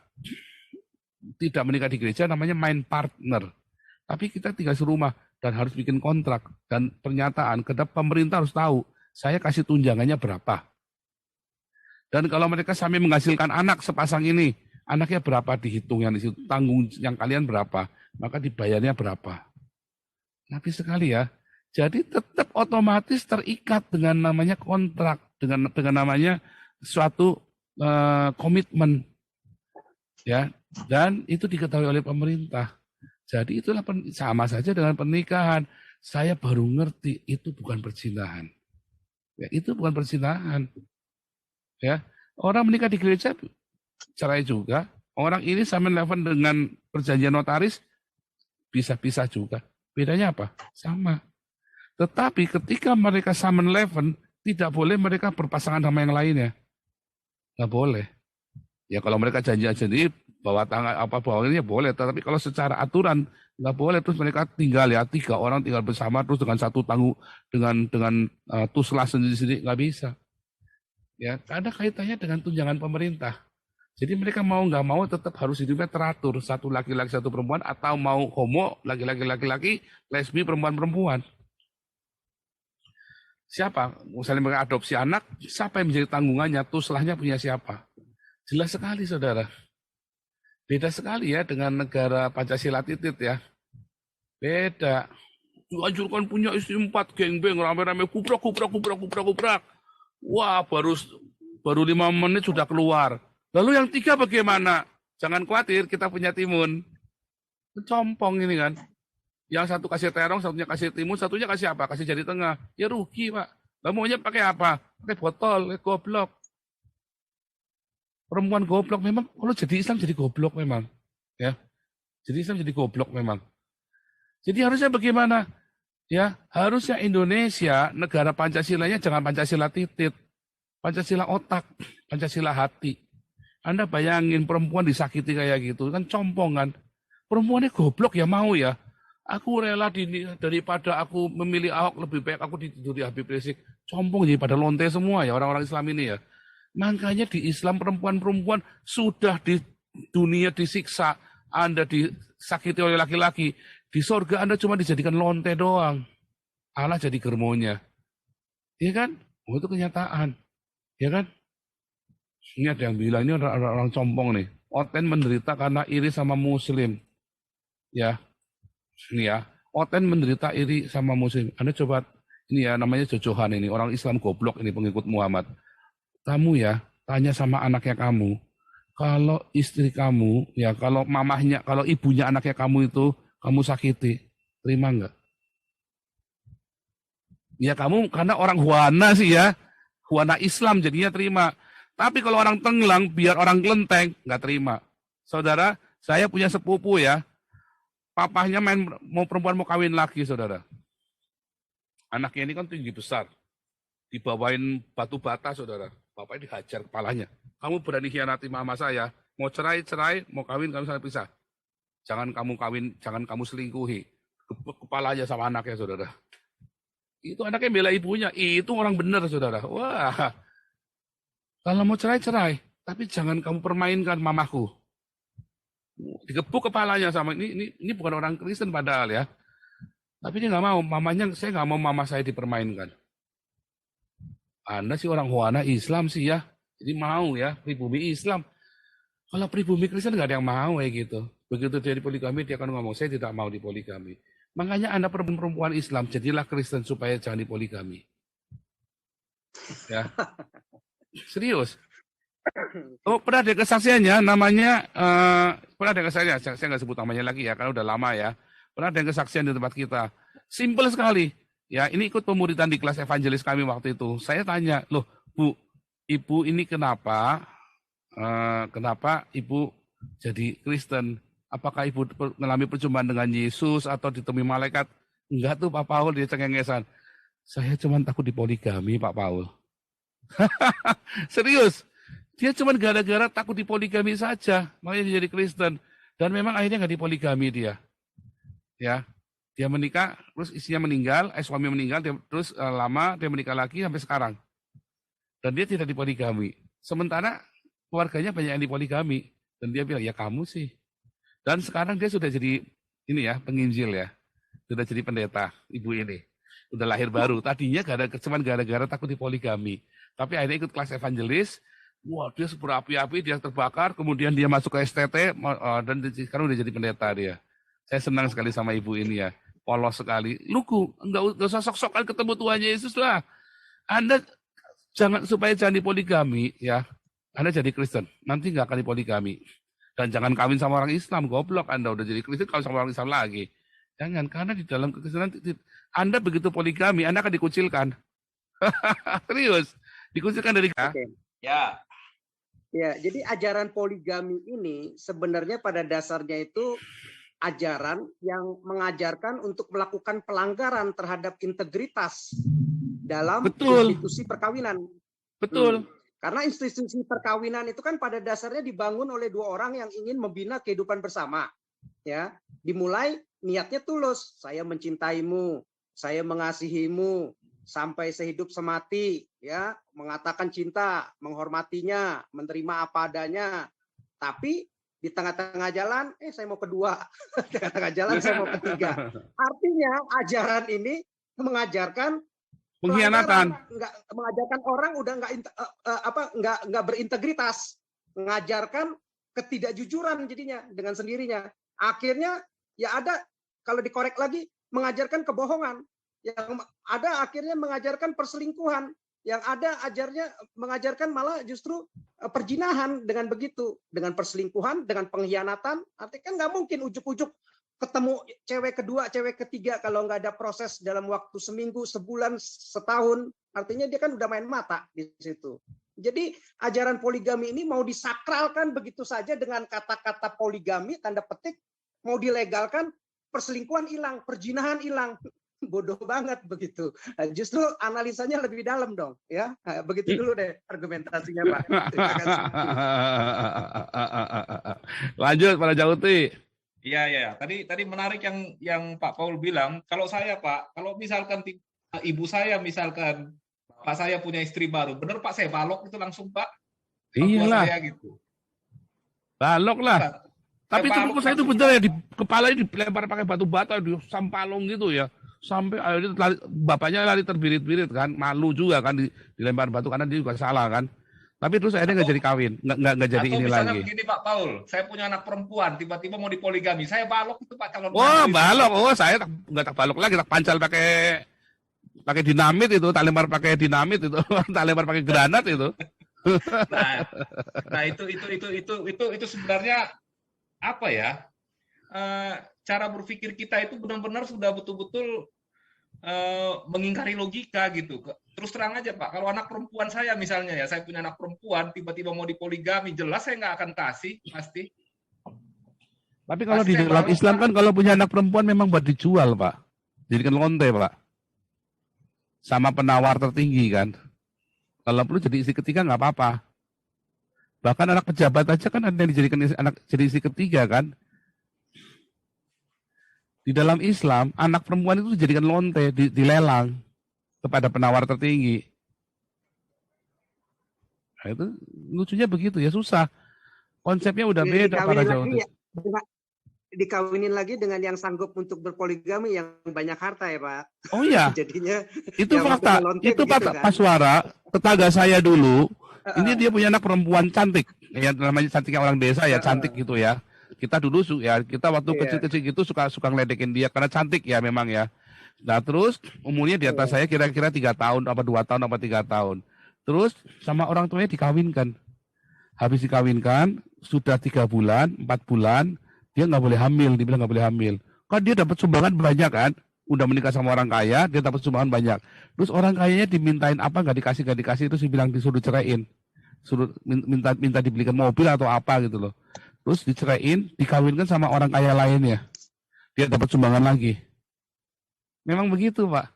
tidak menikah di gereja namanya mein Partner. Tapi kita tinggal serumah dan harus bikin kontrak dan pernyataan. Kedap pemerintah harus tahu saya kasih tunjangannya berapa. Dan kalau mereka sampai menghasilkan anak sepasang ini, anaknya berapa dihitung yang di situ, tanggung yang kalian berapa, maka dibayarnya berapa. Nabi sekali ya. Jadi tetap otomatis terikat dengan namanya kontrak, dengan namanya suatu komitmen. Ya, dan itu diketahui oleh pemerintah. Jadi itulah sama saja dengan pernikahan. Saya baru ngerti itu bukan perzinahan. Ya, itu bukan perzinahan. Ya, orang menikah di gereja cerai juga. Orang ini Summon Leven dengan perjanjian notaris bisa-bisa juga. Bedanya apa? Sama. Tetapi ketika mereka Summon Leven, tidak boleh mereka berpasangan sama yang lainnya. Nggak boleh. Ya kalau mereka janjian sendiri bawa tangan bawa ini ya boleh. Tetapi kalau secara aturan nggak boleh. Terus mereka tinggal ya 3 orang tinggal bersama terus dengan satu tanggung dengan tuslah sendiri-sendiri nggak bisa. Ya, ada kaitannya dengan tunjangan pemerintah. Jadi mereka mau nggak mau tetap harus hidupnya teratur. Satu laki-laki, satu perempuan, atau mau homo, laki-laki, lesbi, perempuan-perempuan. Siapa? Misalnya mereka adopsi anak, siapa yang menjadi tanggungannya? Tuslahnya punya siapa? Jelas sekali, saudara. Beda sekali ya dengan negara Pancasila titit ya. Beda. Dianjurkan punya istri 4, gengbeng, rame-rame, kuprak. Wah, baru 5 menit sudah keluar. Lalu yang 3 bagaimana? Jangan khawatir, kita punya timun. Compong ini kan. Yang satu kasih terong, satunya kasih timun, satunya kasih apa? Kasih jari tengah. Ya rugi, Pak. Lalu maunya pakai apa? Pakai botol, goblok. Perempuan goblok memang. Kalau jadi Islam jadi goblok memang. Ya. Jadi Islam jadi goblok memang. Jadi harusnya bagaimana? Ya, harusnya Indonesia negara Pancasilanya jangan Pancasila titit, Pancasila otak, Pancasila hati. Anda bayangin perempuan disakiti kayak gitu, kan compong kan. Perempuannya goblok ya mau ya. Aku rela daripada aku memilih Ahok, lebih baik aku tidur di Habib Rizik. Compong jadi pada lonte semua ya orang-orang Islam ini ya. Makanya di Islam perempuan-perempuan sudah di dunia disiksa, Anda disakiti oleh laki-laki. Di sorga Anda cuma dijadikan lonte doang. Allah jadi germonya. Iya kan? Oh, itu kenyataan. Ya kan? Ini ada yang bilang, ini orang compong nih. Oten menderita karena iri sama muslim. Ya, ini ya. Oten menderita iri sama muslim. Anda coba, ini ya namanya Jojohan ini. Orang Islam goblok ini pengikut Muhammad. Kamu ya, tanya sama anaknya kamu. Kalau istri kamu, ya kalau mamahnya, kalau ibunya anaknya kamu itu, kamu sakiti. Terima enggak? Ya kamu, karena orang Huana sih ya. Huana Islam jadinya terima. Tapi kalau orang tenggelam, biar orang kelenteng, nggak terima. Saudara, saya punya sepupu ya. Papahnya mau perempuan mau kawin lagi, saudara. Anaknya ini kan tinggi besar. Dibawain batu bata, saudara. Bapaknya dihajar kepalanya. Kamu berani hianati mama saya. Mau cerai, mau kawin, kamu sana pisah. Jangan kamu selingkuhi. Gebek kepalanya sama anaknya, saudara. Itu anaknya bela ibunya. Itu orang benar, saudara. Wah. Kalau mau cerai, tapi jangan kamu permainkan mamaku. Digebuk kepalanya sama ini bukan orang Kristen padahal ya. Tapi dia nggak mau, saya nggak mau mama saya dipermainkan. Anda sih orang Huana Islam sih ya, jadi mau ya pribumi Islam. Kalau pribumi Kristen nggak ada yang mau kayak gitu. Begitu dia dipoligami, dia akan ngomong saya tidak mau dipoligami. Makanya Anda perempuan Islam jadilah Kristen supaya jangan dipoligami. Ya. Serius. Oh, pernah ada kesaksiannya namanya, pernah ada kesaksiannya, saya nggak sebut namanya lagi ya, karena udah lama ya. Pernah ada kesaksian di tempat kita. Simple sekali. Ya, ini ikut pemuridan di kelas evangelis kami waktu itu. Saya tanya, loh Bu, Ibu ini kenapa Ibu jadi Kristen? Apakah Ibu mengalami perjumpaan dengan Yesus atau ditemui malaikat? Enggak tuh Pak Paul, dia cengengesan. Saya cuma takut dipoligami Pak Paul. Serius, dia cuma gara-gara takut dipoligami saja, makanya dia jadi Kristen. Dan memang akhirnya nggak dipoligami dia. Ya, dia menikah, terus istrinya meninggal, suami meninggal, terus lama dia menikah lagi sampai sekarang. Dan dia tidak dipoligami. Sementara keluarganya banyak yang dipoligami. Dan dia bilang, ya kamu sih. Dan sekarang dia sudah jadi ini ya, penginjil ya. Sudah jadi pendeta, ibu ini. Udah lahir baru. Tadinya cuma gara-gara takut dipoligami. Tapi akhirnya ikut kelas evangelis, wah dia berapi-api, dia terbakar, kemudian dia masuk ke STT, dan sekarang udah jadi pendeta dia. Saya senang sekali sama ibu ini ya, polos sekali. Lugu, nggak usah sok-sokan ketemu Tuhan Yesus lah. Anda supaya jangan dipoligami ya, Anda jadi Kristen, nanti nggak akan dipoligami. Dan jangan kawin sama orang Islam, goblok Anda udah jadi Kristen, kawin sama orang Islam lagi. Jangan, karena di dalam kekristenan Anda begitu poligami, Anda akan dikucilkan. Serius. Dikucilkan dari Ya. Ya, jadi ajaran poligami ini sebenarnya pada dasarnya itu ajaran yang mengajarkan untuk melakukan pelanggaran terhadap integritas dalam institusi perkawinan. Betul. Karena institusi perkawinan itu kan pada dasarnya dibangun oleh dua orang yang ingin membina kehidupan bersama. Ya, dimulai niatnya tulus. Saya mencintaimu, saya mengasihimu sampai sehidup semati, ya, mengatakan cinta, menghormatinya, menerima apa adanya. Tapi di tengah-tengah jalan, saya mau kedua, di tengah-tengah jalan saya mau ketiga. Artinya ajaran ini mengajarkan pengkhianatan, mengajarkan orang udah nggak berintegritas, mengajarkan ketidakjujuran jadinya dengan sendirinya. Akhirnya ya ada, kalau dikorek lagi, mengajarkan kebohongan. Yang ada akhirnya mengajarkan perselingkuhan, yang ada mengajarkan malah justru perzinahan dengan begitu, dengan perselingkuhan, dengan pengkhianatan. Artinya kan nggak mungkin ujuk-ujuk ketemu cewek kedua, cewek ketiga kalau nggak ada proses dalam waktu seminggu, sebulan, setahun. Artinya dia kan udah main mata di situ. Jadi ajaran poligami ini mau disakralkan begitu saja dengan kata-kata poligami, tanda petik, mau dilegalkan, perselingkuhan hilang, perzinahan hilang. bodoh banget begitu. Nah, justru analisanya lebih dalam dong, ya. Nah, begitu dulu deh argumentasinya, Pak. Terima kasih. Lanjut, Pak Jauti. Iya, ya. Tadi menarik yang Pak Paul bilang. Kalau saya, Pak, kalau misalkan ibu saya misalkan Pak saya punya istri baru, bener Pak, saya balok itu langsung, Pak. Orang tua Iyalah, saya gitu. balok lah. Benar. Tapi itu balok menurut saya itu langsung, bener Pak. ya, di kepalanya dilempar pakai batu bata, di sampalong gitu ya. Sampai akhirnya bapaknya lari terbirit-birit kan, malu juga kan dilempar batu karena dia juga salah kan. Tapi terus akhirnya nggak jadi kawin, nggak jadi Atau ini misalnya lagi. begini Pak Paul, saya punya anak perempuan, tiba-tiba mau dipoligami, saya balok itu Pak calon Oh, menantu itu. balok. Oh, saya nggak tak balok lagi, tak pancal pakai dinamit itu, tak lempar pakai dinamit itu, tak lempar pakai granat itu. Nah itu sebenarnya apa ya? Cara berpikir kita itu benar-benar sudah betul-betul mengingkari logika gitu. Terus terang aja Pak, kalau anak perempuan saya misalnya ya, saya punya anak perempuan, tiba-tiba mau dipoligami, jelas saya nggak akan kasih, pasti. Tapi kalau Pasti di saya dalam balok, Islam Pak. kan kalau punya anak perempuan memang buat dijual, Pak. Jadikan lonte, Pak. Sama penawar tertinggi kan. Kalau perlu jadi istri ketiga nggak apa-apa. Bahkan anak pejabat aja kan ada yang dijadikan jadi istri ketiga kan. Di dalam Islam, anak perempuan itu dijadikan lonte, dilelang kepada penawar tertinggi. Nah, itu lucunya begitu ya, susah. Konsepnya udah beda para Jawa. Dikawinin lagi dengan yang sanggup untuk berpoligami yang banyak harta ya Pak. Oh iya. Jadinya itu yang fakta. lonte Itu begitu, fakta. kan? Pak Suara, tetangga saya dulu, ini dia punya anak perempuan cantik. Ya namanya cantiknya orang desa ya, cantik gitu ya. Kita dulu kita waktu kecil-kecil gitu suka ngeledekin dia karena cantik ya memang ya. Nah terus umurnya di atas saya kira-kira 3 tahun apa 2 tahun apa 3 tahun. Terus sama orang tuanya dikawinkan. Habis dikawinkan sudah 3 bulan, 4 bulan dia nggak boleh hamil, dibilang nggak boleh hamil. Kan dia dapat sumbangan banyak kan. Udah menikah sama orang kaya, dia dapat sumbangan banyak. Terus orang kayanya dimintain apa nggak dikasih, terus dibilang disuruh ceraiin. Suruh minta dibelikan mobil atau apa gitu loh. Terus diceraiin, dikawinkan sama orang kaya lainnya. Dia dapat sumbangan lagi. Memang begitu, Pak.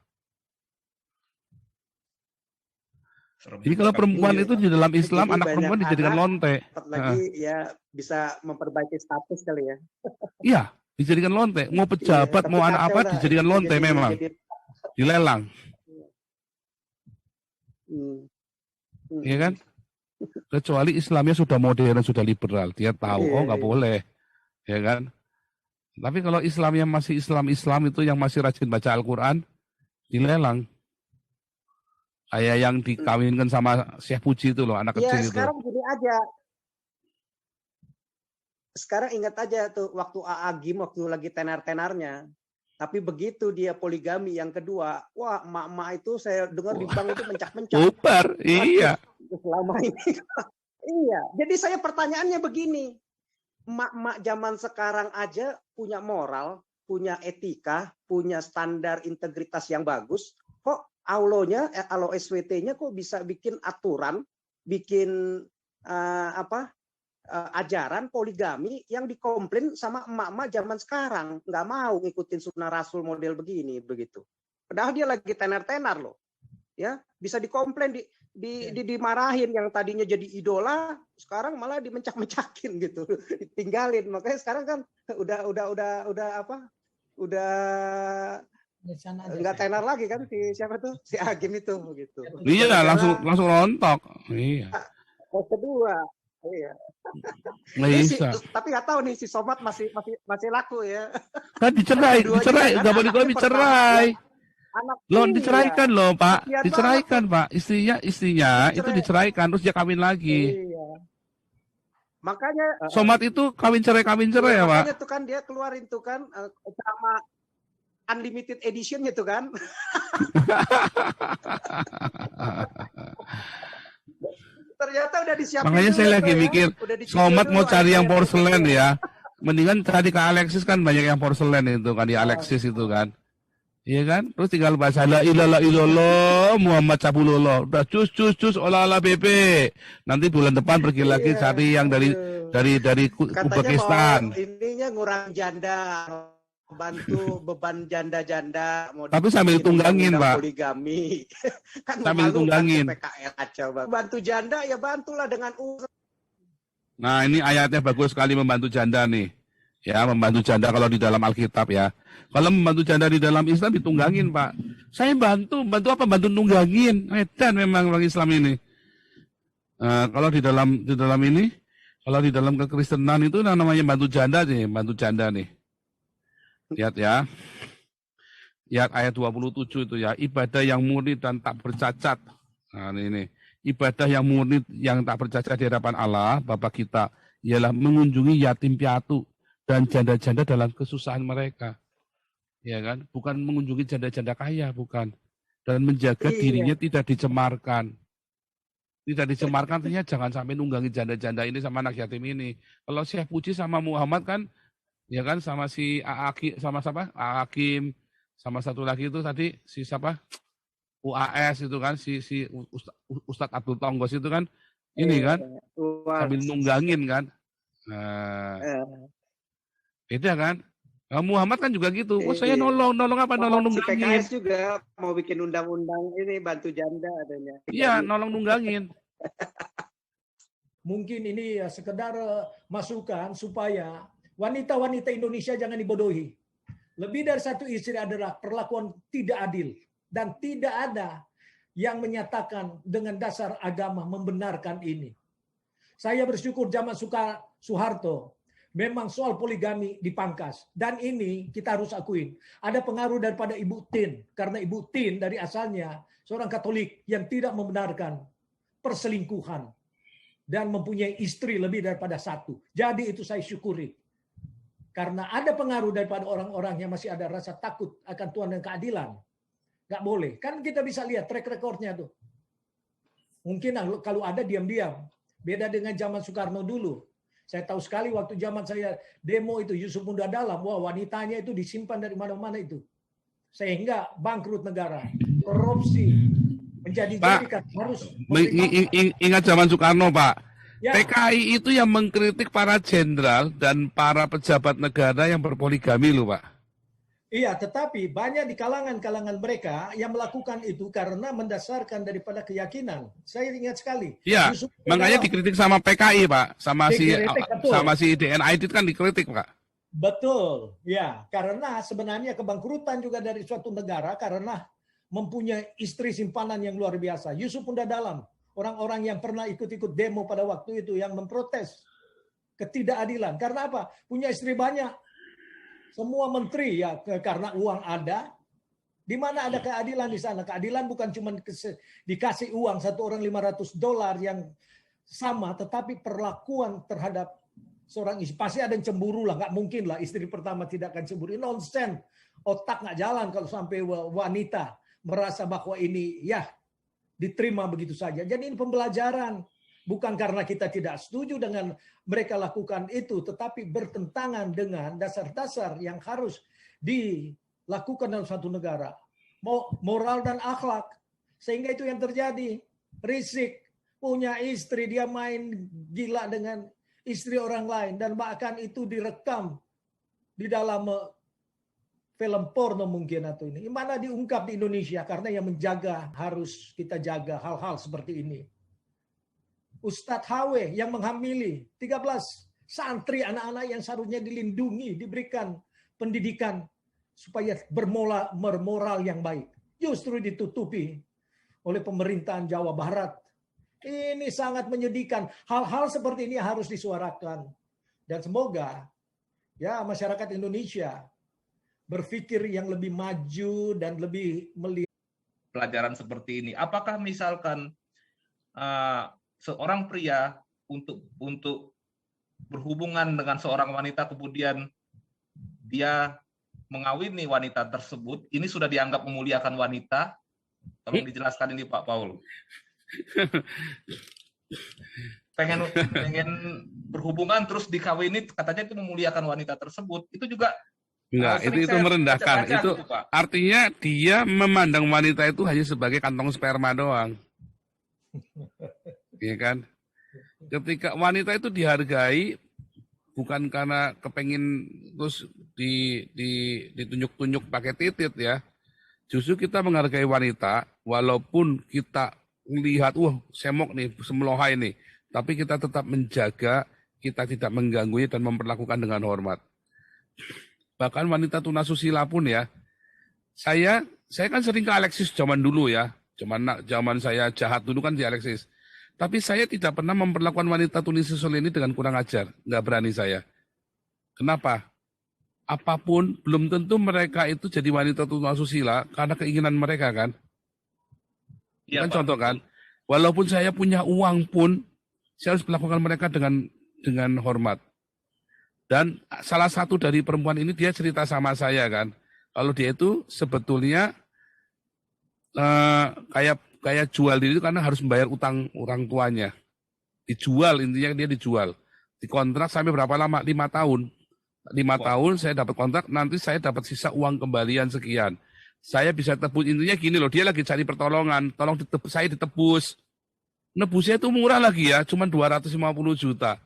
Jadi kalau perempuan itu di dalam Islam, anak perempuan dijadikan lonte. Lagi ya bisa memperbaiki status kali ya. Iya, dijadikan lonte. Mau pejabat, mau anak apa, dijadikan lonte memang. Dilelang. Iya kan? Kecuali Islamnya sudah modern, sudah liberal. Dia tahu, oh nggak boleh. Ya kan? Tapi kalau Islamnya masih Islam itu yang masih rajin baca Al-Quran, dilelang. Kayak yang dikawinkan sama Syekh Puji itu loh, anak kecil itu. Sekarang gini aja. Sekarang ingat aja tuh waktu AA Gim, waktu lagi tenar-tenarnya. Tapi begitu dia poligami yang kedua, wah emak-emak itu saya dengar di bank itu mencak-mencak. Super, iya. Selama ini. Iya, jadi saya pertanyaannya begini. Emak-emak zaman sekarang aja punya moral, punya etika, punya standar integritas yang bagus. Kok aulonya, alo SWT-nya kok bisa bikin aturan, bikin ajaran poligami yang dikomplain sama emak-emak zaman sekarang. Nggak mau ngikutin sunnah Rasul model begini, begitu. Padahal dia lagi tenar-tenar loh. Ya, bisa dikomplain, dimarahin, yang tadinya jadi idola, sekarang malah dimencak-mencakin gitu. Ditinggalin. Makanya sekarang kan udah nggak tenar lagi kan siapa tuh? Si Agim itu gitu. Iya, langsung rontok. Iya. Kedua. Iya. Nggak bisa. Tapi nggak tahu nih si Somat masih laku ya. Kan dicerai, nggak boleh kalau dicerai. Loh diceraikan loh Pak, diceraikan Pak. Istrinya itu diceraikan terus dia kawin lagi. Iya. Makanya Somat itu kawin cerai ya Pak. Makanya tuh kan dia keluarin tuh kan sama unlimited editionnya tuh kan. Ternyata udah disiapin. Makanya saya lagi ya. mikir, Somat mau cari yang porselen ya. Mendingan tadi ke Alexis kan banyak yang porselen itu kan di Alexis itu kan. Iya kan? Terus tinggal bahasa la ilaha illallah Muhammad Sabulullah. Udah cus olah bebe. Nanti bulan depan pergi lagi cari yang dari Uzbekistan. Ininya ngurang janda bantu beban janda-janda mau Tapi sambil dibikin tunggangin, undang-undang Pak. poligami. Kan Sambil memalukan tunggangin. PKL kacau banget. Bantu janda ya bantulah dengan uang. Nah, ini ayatnya bagus sekali membantu janda nih. Ya, membantu janda kalau di dalam Alkitab ya. Kalau membantu janda di dalam Islam ditunggangin, Pak. Saya bantu apa? Bantu nunggangin. Edan memang orang Islam ini. Kalau di dalam ini, kalau di dalam kekristenan itu namanya bantu janda nih. Lihat ya. Lihat ayat 27 itu ya, ibadah yang murni dan tak bercacat. Nah, ini. Ibadah yang murni yang tak bercacat di hadapan Allah, Bapa kita, ialah mengunjungi yatim piatu dan janda-janda dalam kesusahan mereka. Ya kan? Bukan mengunjungi janda-janda kaya, bukan. Dan menjaga dirinya tidak dicemarkan. Tidak dicemarkan artinya jangan sampai nunggangi janda-janda ini sama anak yatim ini. Kalau Syekh Puji sama Muhammad kan, ya kan, sama si Aaki, sama siapa? Hakim, sama satu lagi itu tadi si siapa? UAS itu kan, si Ustadz Abdul Tonggos itu kan, ini kan, sambil nunggangin kan. Beda kan? Nah, Muhammad kan juga gitu. Oh, saya nolong apa? Nolong nunggangin. PKS juga mau bikin undang-undang ini bantu janda adanya. Iya, nolong nunggangin. Mungkin ini ya sekedar masukan supaya wanita-wanita Indonesia jangan dibodohi. Lebih dari satu istri adalah perlakuan tidak adil. Dan tidak ada yang menyatakan dengan dasar agama membenarkan ini. Saya bersyukur zaman Soeharto memang soal poligami dipangkas. Dan ini kita harus akuin. Ada pengaruh daripada Ibu Tin. Karena Ibu Tin dari asalnya seorang Katolik yang tidak membenarkan perselingkuhan. Dan mempunyai istri lebih daripada satu. Jadi itu saya syukuri. Karena ada pengaruh daripada orang-orang yang masih ada rasa takut akan Tuhan dan keadilan. Nggak boleh. Kan kita bisa lihat track recordnya tuh. Mungkin kalau ada diam-diam. Beda dengan zaman Soekarno dulu. Saya tahu sekali waktu zaman saya demo itu Yusuf Muda Dalam, wah wanitanya itu disimpan dari mana-mana itu. Sehingga bangkrut negara, korupsi, menjadi-jadikan harus... Ingat zaman Soekarno, Pak. Ya. PKI itu yang mengkritik para jenderal dan para pejabat negara yang berpoligami loh, Pak. Iya, tetapi banyak di kalangan-kalangan mereka yang melakukan itu karena mendasarkan daripada keyakinan. Saya ingat sekali. Iya, makanya dikritik sama PKI, Pak. Sama si DNA itu kan dikritik, Pak. Betul, ya. Karena sebenarnya kebangkrutan juga dari suatu negara karena mempunyai istri simpanan yang luar biasa. Yusuf Muda Dalam, orang-orang yang pernah ikut-ikut demo pada waktu itu yang memprotes ketidakadilan. Karena apa? Punya istri banyak. Semua menteri ya karena uang ada. Di mana ada keadilan di sana? Keadilan bukan cuma dikasih uang satu orang $500 yang sama, tetapi perlakuan terhadap seorang istri. Pasti ada yang cemburu lah, nggak mungkin lah istri pertama tidak akan cemburu. Nonsen, otak nggak jalan kalau sampai wanita merasa bahwa ini ya diterima begitu saja. Jadi ini pembelajaran. Bukan karena kita tidak setuju dengan mereka lakukan itu, tetapi bertentangan dengan dasar-dasar yang harus dilakukan dalam satu negara. Moral dan akhlak. Sehingga itu yang terjadi. Rizik punya istri, dia main gila dengan istri orang lain. Dan bahkan itu direkam di dalam film porno mungkin atau ini. Mana diungkap di Indonesia, karena yang menjaga harus kita jaga hal-hal seperti ini. Ustadz HW yang menghamili 13 santri anak-anak yang seharusnya dilindungi, diberikan pendidikan supaya bermoral yang baik. Justru ditutupi oleh pemerintahan Jawa Barat. Ini sangat menyedihkan. Hal-hal seperti ini harus disuarakan. Dan semoga ya masyarakat Indonesia berpikir yang lebih maju dan lebih melihat pelajaran seperti ini. Apakah misalkan seorang pria untuk berhubungan dengan seorang wanita kemudian dia mengawini wanita tersebut, ini sudah dianggap memuliakan wanita? Tolong dijelaskan ini Pak Paul. pengen berhubungan terus dikawini, katanya itu memuliakan wanita tersebut. Itu juga enggak, itu merendahkan. Baca, itu Pak. Artinya dia memandang wanita itu hanya sebagai kantong sperma doang. Iya kan? Ketika wanita itu dihargai bukan karena kepengin terus ditunjuk-tunjuk pakai titit ya. Justru kita menghargai wanita, walaupun kita melihat, semok nih, semelohai nih, tapi kita tetap menjaga, kita tidak mengganggunya dan memperlakukan dengan hormat. Bahkan wanita tunasusila pun ya, saya kan sering ke Alexis zaman dulu ya, zaman saya jahat dulu kan di Alexis. Tapi saya tidak pernah memperlakukan wanita tunasusila ini dengan kurang ajar, nggak berani saya. Kenapa? Apapun, belum tentu mereka itu jadi wanita tunasusila karena keinginan mereka kan. Iya, Kan Pak. contoh kan, walaupun saya punya uang pun, saya harus melakukan mereka dengan hormat. Dan salah satu dari perempuan ini dia cerita sama saya kan, kalau dia itu sebetulnya kayak jual diri itu karena harus membayar utang orang tuanya. Dijual, intinya dia dijual. Dikontrak sampai berapa lama? 5 tahun. 5 tahun saya dapat kontrak, nanti saya dapat sisa uang kembalian sekian. Saya bisa tebus, intinya gini loh, dia lagi cari pertolongan, tolong saya ditebus. Nebusnya itu murah lagi ya, cuma 250 juta.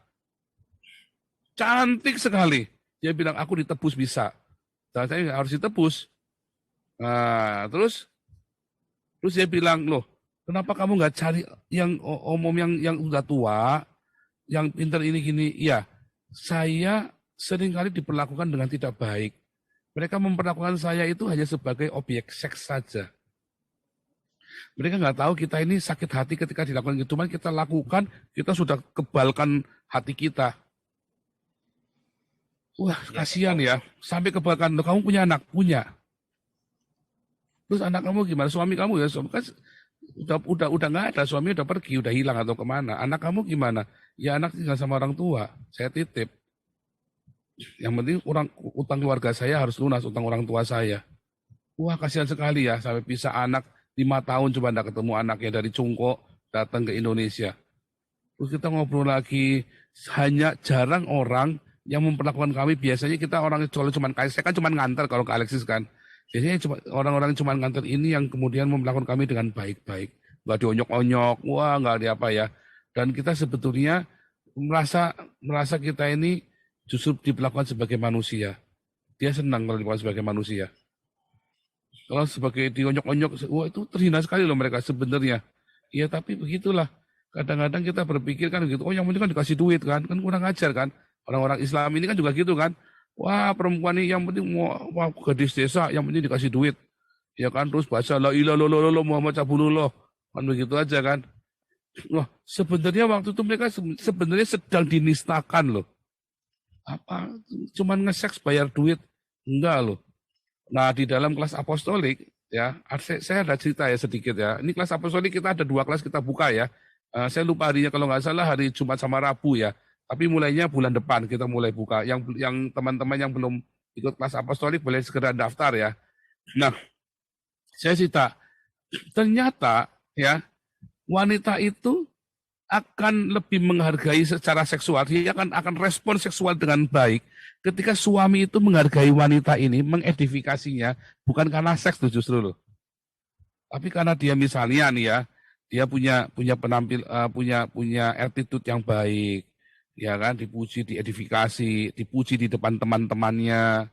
Cantik sekali. Dia bilang, aku ditebus bisa. Dan saya harus ditebus. Nah, terus dia bilang, loh, kenapa kamu nggak cari yang yang udah tua, yang pintar ini gini? Iya, saya seringkali diperlakukan dengan tidak baik. Mereka memperlakukan saya itu hanya sebagai objek seks saja. Mereka nggak tahu kita ini sakit hati ketika dilakukan gitu. Cuman kita lakukan, kita sudah kebalkan hati kita. Wah, kasihan ya. Sampai kebalkan, kamu punya anak? Punya. Terus anak kamu gimana? Suami kamu ya? Kan udah nggak ada. Suami udah pergi, udah hilang atau kemana. Anak kamu gimana? Ya anak tinggal sama orang tua. Saya titip. Yang penting utang keluarga saya harus lunas, utang orang tua saya. Wah, kasihan sekali ya, sampai pisah anak 5 tahun coba enggak ketemu anaknya dari Cungko datang ke Indonesia. Terus kita ngobrol lagi, hanya jarang orang yang memperlakukan kami. Biasanya kita orang cuma saya kan cuma nganter kalau ke Alexis kan. Biasanya orang-orang cuma nganter ini yang kemudian memperlakukan kami dengan baik-baik. Nggak dionyok-onyok, wah nggak ada apa ya. Dan kita sebetulnya merasa kita ini justru diperlakukan sebagai manusia. Dia senang kalau diperlakukan sebagai manusia. Kalau sebagai dionyok-onyok, wah itu terhina sekali loh mereka sebenarnya. Iya tapi begitulah. Kadang-kadang kita berpikir kan gitu, yang penting kan dikasih duit kan kurang ajar kan. Orang-orang Islam ini kan juga gitu kan. Wah perempuan ini yang penting mau gadis desa, yang penting dikasih duit. Ya kan, terus baca la ilaha illallah Muhammad Rasulullah. Kan begitu aja kan. Wah sebenarnya waktu itu mereka sebenarnya sedang dinistakan loh. Apa cuman nge-seks bayar duit? Enggak loh. Nah di dalam kelas apostolik ya, saya ada cerita ya sedikit ya. Ini kelas apostolik kita ada 2 kelas kita buka ya. Saya lupa harinya, kalau nggak salah hari Jumat sama Rabu ya. Tapi mulainya bulan depan kita mulai buka. Yang teman-teman yang belum ikut kelas apostolik boleh segera daftar ya. Nah saya cerita, ternyata ya wanita itu akan lebih menghargai secara seksual, dia akan respon seksual dengan baik ketika suami itu menghargai wanita ini, mengedifikasinya, bukan karena seks tuh justru loh. Tapi karena dia misalnya nih ya, dia punya punya attitude yang baik, ya kan, dipuji, diedifikasi, dipuji di depan teman-temannya.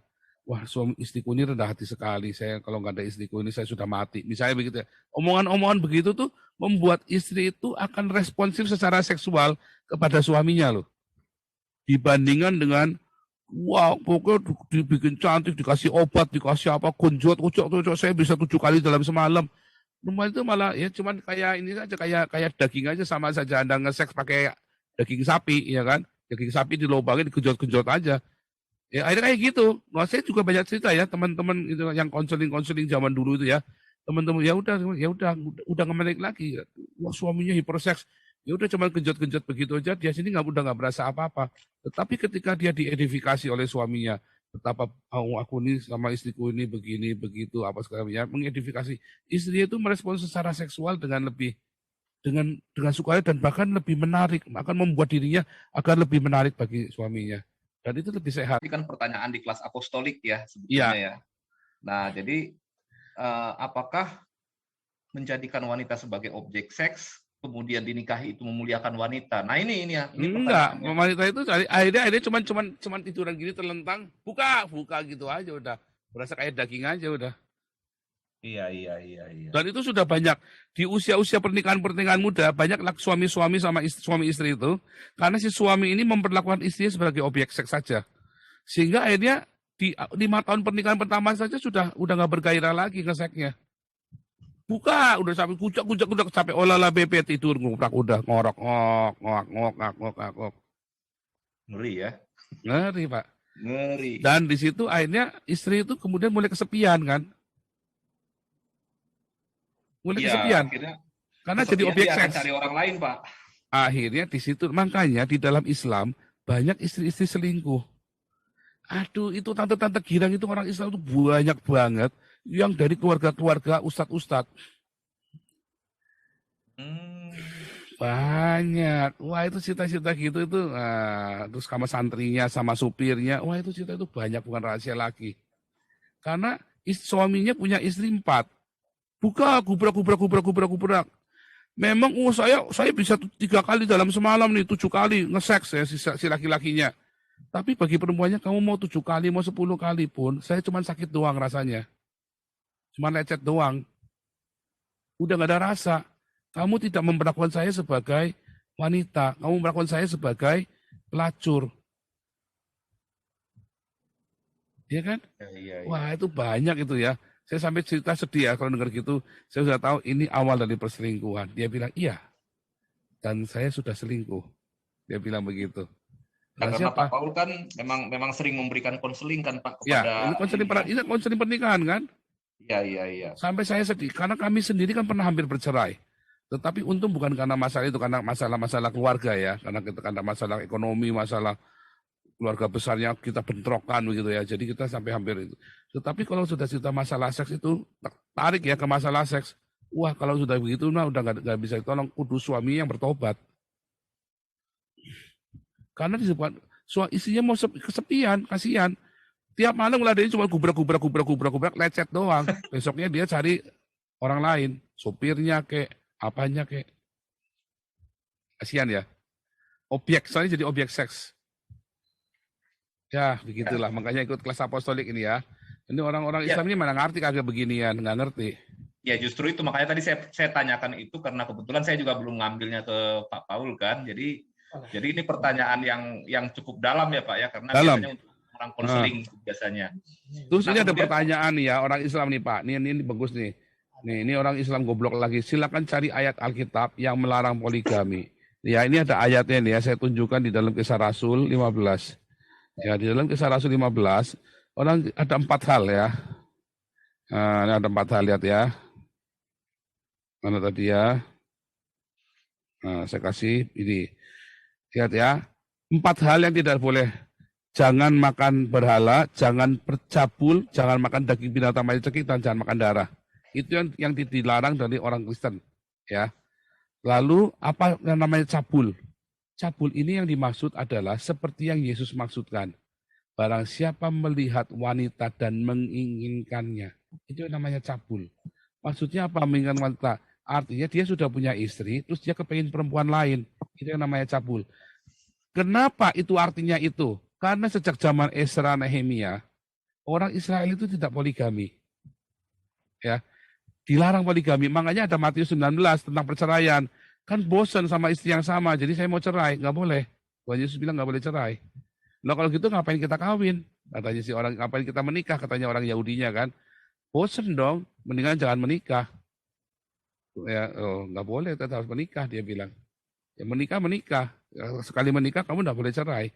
Wah, suami istriku ini rendah hati sekali. Saya kalau nggak ada istriku ini saya sudah mati. Misalnya begitu ya. Omongan-omongan begitu tuh membuat istri itu akan responsif secara seksual kepada suaminya loh. Dibandingkan dengan wah, pokoknya dibikin cantik, dikasih obat, dikasih apa, kunjut, saya bisa 7 kali dalam semalam. Rumah itu malah ya cuman kayak ini saja, kayak daging aja, sama saja Anda nge-seks pakai daging sapi, ya kan? Daging sapi dilobangin, digenjot-genjot aja. Ya akhirnya kayak gitu. Nah, saya juga banyak cerita ya, teman-teman itu yang konseling zaman dulu itu ya. Teman-teman ya udah ngemelik lagi. Wah, suaminya hiperseks. Ya udah cuma genjot-genjot begitu aja, dia sini nggak berasa apa-apa. Tetapi ketika dia diedifikasi oleh suaminya, betapa aku ini sama istriku ini begini begitu apa segalanya, mengedifikasi istri itu merespon secara seksual dengan sukanya dan bahkan lebih menarik, akan membuat dirinya agar lebih menarik bagi suaminya. Dan itu lebih sehat. Ini kan pertanyaan di kelas apostolik ya sebetulnya ya. Nah, jadi apakah menjadikan wanita sebagai objek seks kemudian dinikahi itu memuliakan wanita. Nah ini Enggak, pertanyaannya. wanita itu akhirnya cuman tiduran gini terlentang, buka gitu aja udah. Berasa kayak daging aja udah. Iya. Dan itu sudah banyak di usia-usia pernikahan muda, banyak suami-suami sama suami istri itu, karena si suami ini memperlakukan istrinya sebagai objek seks saja. Sehingga akhirnya di 5 tahun pernikahan pertama saja udah nggak bergairah lagi ngeseknya. Buka, udah sampai kucak sampai olahlah BP tidur nguprak udah ngorok ngok. Ngeri ya. Ngeri, Pak. Ngeri. Dan di situ akhirnya istri itu kemudian mulai kesepian kan. Mulai kesepian. Karena jadi objek dia akan seks. cari orang lain, Pak. Akhirnya di situ, makanya di dalam Islam banyak istri-istri selingkuh. Aduh, itu tante-tante girang itu orang Islam itu banyak banget. Yang dari keluarga-keluarga ustadz-ustadz. Banyak. Wah itu cita-cita gitu itu. Nah, terus sama santrinya, sama supirnya. Wah itu cita itu banyak, bukan rahasia lagi. Karena suaminya punya istri 4. Buka, gubrak. Memang saya bisa 3 kali dalam semalam nih, 7 kali nge-seks ya si laki-lakinya. Tapi bagi perempuannya kamu mau 7 kali, mau 10 kali pun, saya cuma sakit doang rasanya. Cuma lecet doang. Udah gak ada rasa. Kamu tidak memperlakukan saya sebagai wanita. Kamu memperlakukan saya sebagai pelacur. Iya kan? Iya. Wah itu banyak itu ya. Saya sampai cerita sedih ya kalau dengar gitu. Saya sudah tahu ini awal dari perselingkuhan. Dia bilang iya. Dan saya sudah selingkuh. Dia bilang begitu. Karena Pak Paul kan memang sering memberikan konseling kan Pak Ya, kepada ini konseling pernikahan kan? Iya. Sampai saya sedih karena kami sendiri kan pernah hampir bercerai. Tetapi untung bukan karena masalah itu, karena masalah keluarga ya, karena masalah ekonomi, masalah keluarga besarnya kita bentrokan begitu ya. Jadi kita sampai hampir itu. Tetapi kalau sudah cerita masalah seks itu tarik ya ke masalah seks. Wah kalau sudah begitu nah udah nggak bisa ditolong, kudu suami yang bertobat. Karena disebut istrinya mau kesepian, kasihan. Tiap malam ngeladenin cuma gubrak, lecet doang. Besoknya dia cari orang lain, sopirnya kek, apanya kek. Kasihan ya. Soalnya jadi objek seks. Ya, begitulah. Makanya ikut kelas apostolik ini ya. Ini orang-orang Islam ini mana ngerti kagak beginian, nggak ngerti. Ya justru itu, makanya tadi saya tanyakan itu karena kebetulan saya juga belum ngambilnya ke Pak Paul kan. Jadi ini pertanyaan yang cukup dalam ya Pak ya, karena biasanya untuk orang konseling biasanya. Terus ini ada pertanyaan nih ya, orang Islam nih Pak. Ini bagus nih. Ini orang Islam goblok lagi. Silakan cari ayat Alkitab yang melarang poligami. Ya, ini ada ayatnya nih ya, saya tunjukkan di dalam Kisah Rasul 15. Ya, di dalam Kisah Rasul 15, orang ada 4 hal ya. Nah, ini ada 4 hal, lihat ya. Mana tadi ya? Nah, saya kasih ini. Lihat ya. 4 hal yang tidak boleh. Jangan makan berhala, jangan bercabul, jangan makan daging binatang mati cekik, dan jangan makan darah. Itu yang dilarang dari orang Kristen. Ya. Lalu apa yang namanya cabul? Cabul ini yang dimaksud adalah seperti yang Yesus maksudkan. Barang siapa melihat wanita dan menginginkannya. Itu yang namanya cabul. Maksudnya apa menginginkan wanita? Artinya dia sudah punya istri, terus dia kepingin perempuan lain. Itu yang namanya cabul. Kenapa itu artinya itu? Karena sejak zaman Ezra Nehemia, orang Israel itu tidak poligami. Ya, dilarang poligami. Makanya ada Matius 19 tentang perceraian. Kan bosan sama istri yang sama, jadi saya mau cerai. Nggak boleh. Tuhan Yesus bilang nggak boleh cerai. Nah kalau gitu ngapain kita kawin? Katanya si orang, ngapain kita menikah? Katanya orang Yahudinya kan. Bosan dong, mendingan jangan menikah. Ya, nggak boleh, tetap harus menikah, dia bilang. Ya menikah. Sekali menikah kamu nggak boleh cerai.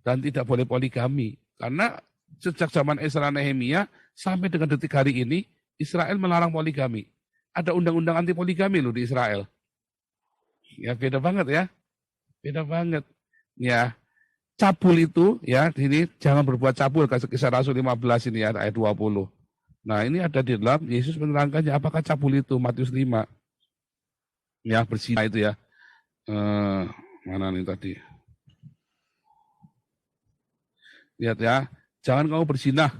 Dan tidak boleh poligami. Karena sejak zaman Ezra Nehemia sampai dengan detik hari ini, Israel melarang poligami. Ada undang-undang anti poligami loh di Israel. Ya beda banget ya. Beda banget. Ya, cabul itu ya, ini jangan berbuat cabul. Kisah Rasul 15 ini ya, ayat 20. Nah ini ada di dalam, Yesus menerangkannya apakah cabul itu, Matius 5. Ya berzina itu ya. Mana nih tadi? Lihat ya, jangan kamu berzina.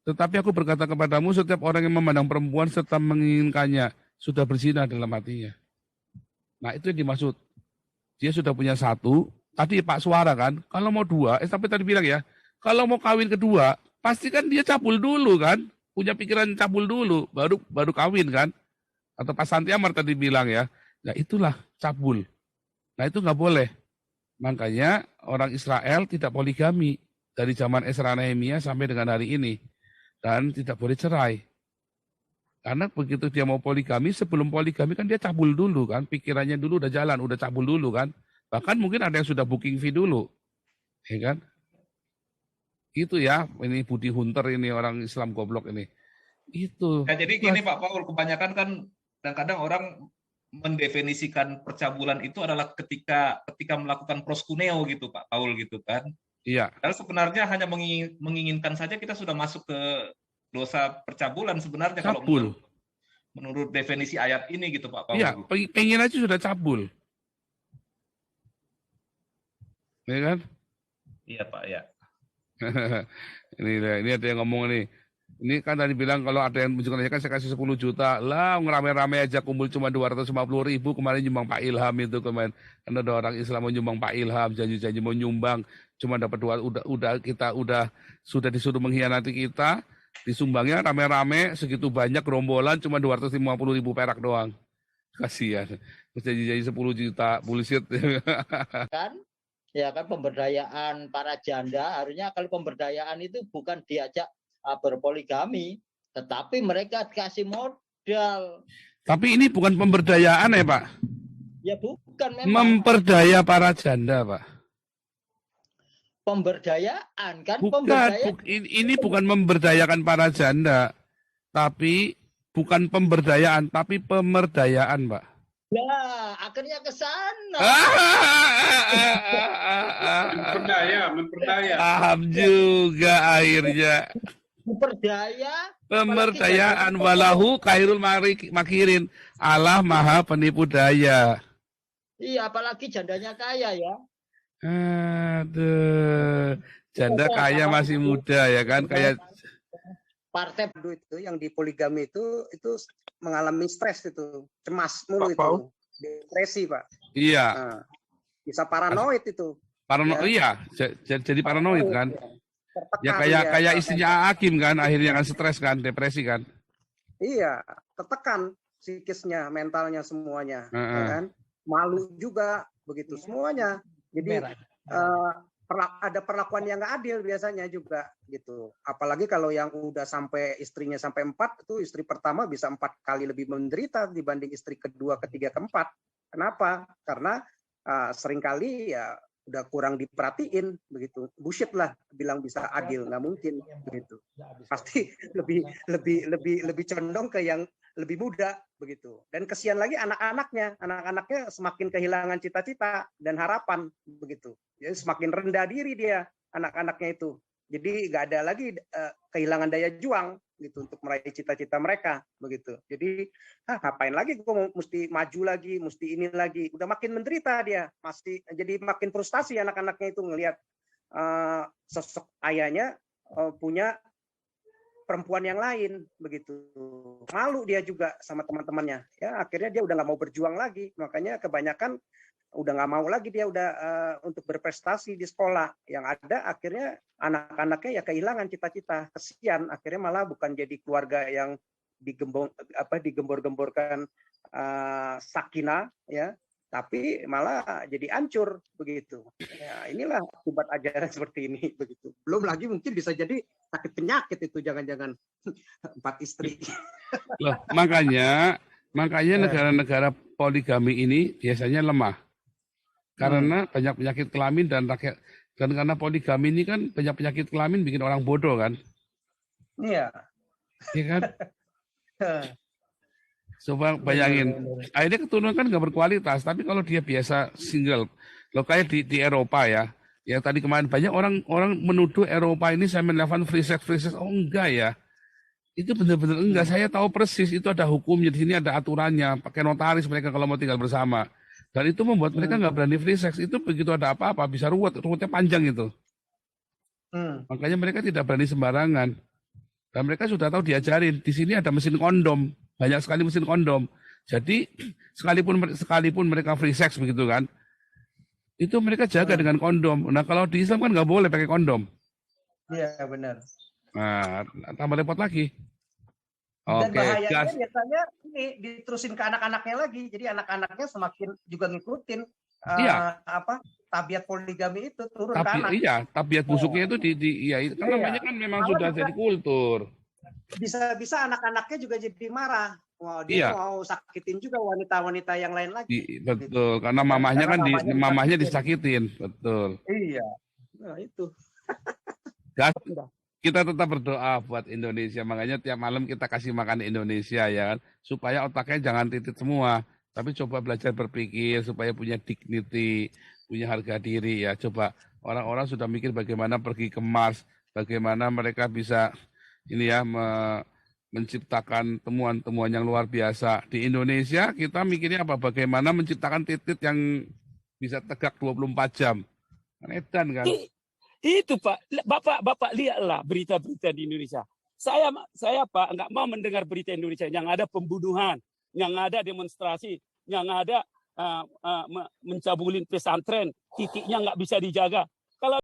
Tetapi aku berkata kepadamu, setiap orang yang memandang perempuan serta menginginkannya, sudah berzina dalam hatinya. Nah itu yang dimaksud. Dia sudah punya satu, tadi Pak Suara kan, kalau mau dua, tapi tadi bilang ya, kalau mau kawin kedua, pasti kan dia cabul dulu kan, punya pikiran cabul dulu, baru kawin kan. Atau Pak Santi Amar tadi bilang ya, nah itulah cabul. Nah itu nggak boleh. Makanya orang Israel tidak poligami dari zaman Ezra Nehemia sampai dengan hari ini. Dan tidak boleh cerai. Karena begitu dia mau poligami, sebelum poligami kan dia cabul dulu kan, pikirannya dulu udah jalan, udah cabul dulu kan. Bahkan mungkin ada yang sudah booking fee dulu, ya kan? Itu ya, ini Budi Hunter ini orang Islam goblok ini. Itu. Ya, jadi gini Pak Paul, kebanyakan kan kadang-kadang orang mendefinisikan percabulan itu adalah ketika melakukan proskuneo gitu Pak Paul gitu kan. Iya. Karena sebenarnya hanya menginginkan saja kita sudah masuk ke dosa percabulan sebenarnya Cabul. kalau menurut definisi ayat ini gitu Pak Paul. Iya, pengen aja sudah cabul. Ya kan? Iya Pak, ya. ini ada yang ngomong nih. Ini kan tadi bilang kalau ada yang menunjukkan kan saya kasih 10 juta. Lah ngerame-rame aja kumpul cuma 250.000 kemarin nyumbang Pak Ilham itu kemarin. Karena ada orang Islam mau nyumbang Pak Ilham, janji-janji mau nyumbang cuma dapat sudah disuruh mengkhianati kita. Disumbangnya rame-rame segitu banyak gerombolan cuma 250.000 perak doang. Kasihan. Terus janji-janji 10 juta bullshit. Kan? Ya kan pemberdayaan para janda, harusnya kalau pemberdayaan itu bukan diajak berpoligami, tetapi mereka dikasih modal. Tapi ini bukan pemberdayaan ya Pak? Ya bukan memang. Memperdaya para janda Pak. Pemberdayaan kan? Ini bukan memberdayakan para janda, tapi bukan pemberdayaan, tapi pemerdayaan, Pak. Ya, akhirnya ke sana. Memperdaya. Paham juga akhirnya. Pemberdayaan walahu khairul makirin. Allah maha penipu daya. Iya, apalagi jandanya kaya ya. Aduh, janda kaya masih muda ya kan, kayak partai itu yang di poligami itu mengalami stres itu, cemas mulu Pak, itu, depresi Pak. Iya. Nah, bisa paranoid itu. Iya, jadi paranoid kan. Tertekan, ya kayak istrinya Hakim kan, akhirnya kan stres kan, depresi kan. Iya, tertekan psikisnya, mentalnya semuanya, ya kan. Malu juga begitu semuanya. Jadi ada perlakuan yang nggak adil biasanya juga gitu. Apalagi kalau yang udah sampai istrinya sampai 4, itu istri pertama bisa 4 kali lebih menderita dibanding istri kedua, ketiga, keempat. Kenapa? Karena seringkali ya udah kurang diperhatiin begitu. Bullshit lah bilang bisa adil, nggak mungkin begitu. Pasti lebih condong ke yang lebih muda begitu. Dan kesian lagi anak-anaknya semakin kehilangan cita-cita dan harapan begitu. Jadi semakin rendah diri dia anak-anaknya itu. Jadi nggak ada lagi kehilangan daya juang gitu untuk meraih cita-cita mereka begitu. Jadi ngapain lagi gue mesti maju lagi, mesti ini lagi. Udah makin menderita dia, jadi makin frustasi anak-anaknya itu ngelihat sosok ayahnya punya perempuan yang lain begitu. Malu dia juga sama teman-temannya. Ya akhirnya dia udah nggak mau berjuang lagi. Makanya kebanyakan udah nggak mau lagi dia untuk berprestasi di sekolah. Yang ada akhirnya anak-anaknya ya kehilangan cita-cita. Kesian akhirnya malah bukan jadi keluarga yang digembor-gemborkan sakinah ya, tapi malah jadi hancur begitu. Ya, inilah akibat ajaran seperti ini begitu. Belum lagi mungkin bisa jadi sakit penyakit itu, jangan-jangan 4 istri. Loh, makanya negara-negara poligami ini biasanya lemah. Karena banyak penyakit kelamin dan karena poligami ini kan banyak penyakit kelamin bikin orang bodoh kan. Iya. Iya kan? Coba bayangin, akhirnya keturunan kan nggak berkualitas, tapi kalau dia biasa single, lo kayak di Eropa ya, yang tadi kemarin banyak orang menuduh Eropa ini 7-Eleven free sex, oh enggak ya, itu benar-benar enggak, saya tahu persis itu ada hukumnya, di sini ada aturannya, pakai notaris mereka kalau mau tinggal bersama, dan itu membuat mereka nggak berani free sex, itu begitu ada apa-apa bisa ruwetnya panjang itu, makanya mereka tidak berani sembarangan, dan mereka sudah tahu diajarin, di sini ada mesin kondom. Banyak sekali mesin kondom. Jadi sekalipun mereka free sex begitu kan, itu mereka jaga dengan kondom. Nah kalau di Islam kan nggak boleh pakai kondom. Iya benar. Nah, tambah repot lagi. Dan Oke, bahayanya gas. biasanya ini diterusin ke anak-anaknya lagi. Jadi anak-anaknya semakin juga ngikutin Iya. tabiat poligami itu turun ke anak. Iya, tabiat busuknya itu ya itu kan Iya. namanya kan memang Malah sudah juga jadi kultur. bisa anak-anaknya juga jadi marah. Wah, dia Iya. mau sakitin juga wanita-wanita yang lain lagi. Betul, karena mamahnya kan mamahnya disakitin, betul. Iya. Nah, itu. Gas, kita tetap berdoa buat Indonesia, makanya tiap malam kita kasih makan Indonesia ya kan, supaya otaknya jangan titit semua, tapi coba belajar berpikir supaya punya dignity, punya harga diri ya. Coba orang-orang sudah mikir bagaimana pergi ke Mars, bagaimana mereka bisa ini ya menciptakan temuan-temuan yang luar biasa. Di Indonesia kita mikirnya apa? Bagaimana menciptakan titit yang bisa tegak 24 jam. Kan edan kan? Itu Pak, Bapak lihatlah berita-berita di Indonesia. Saya Pak nggak mau mendengar berita Indonesia yang ada pembunuhan, yang ada demonstrasi, yang ada mencabulin pesantren, titiknya nggak bisa dijaga.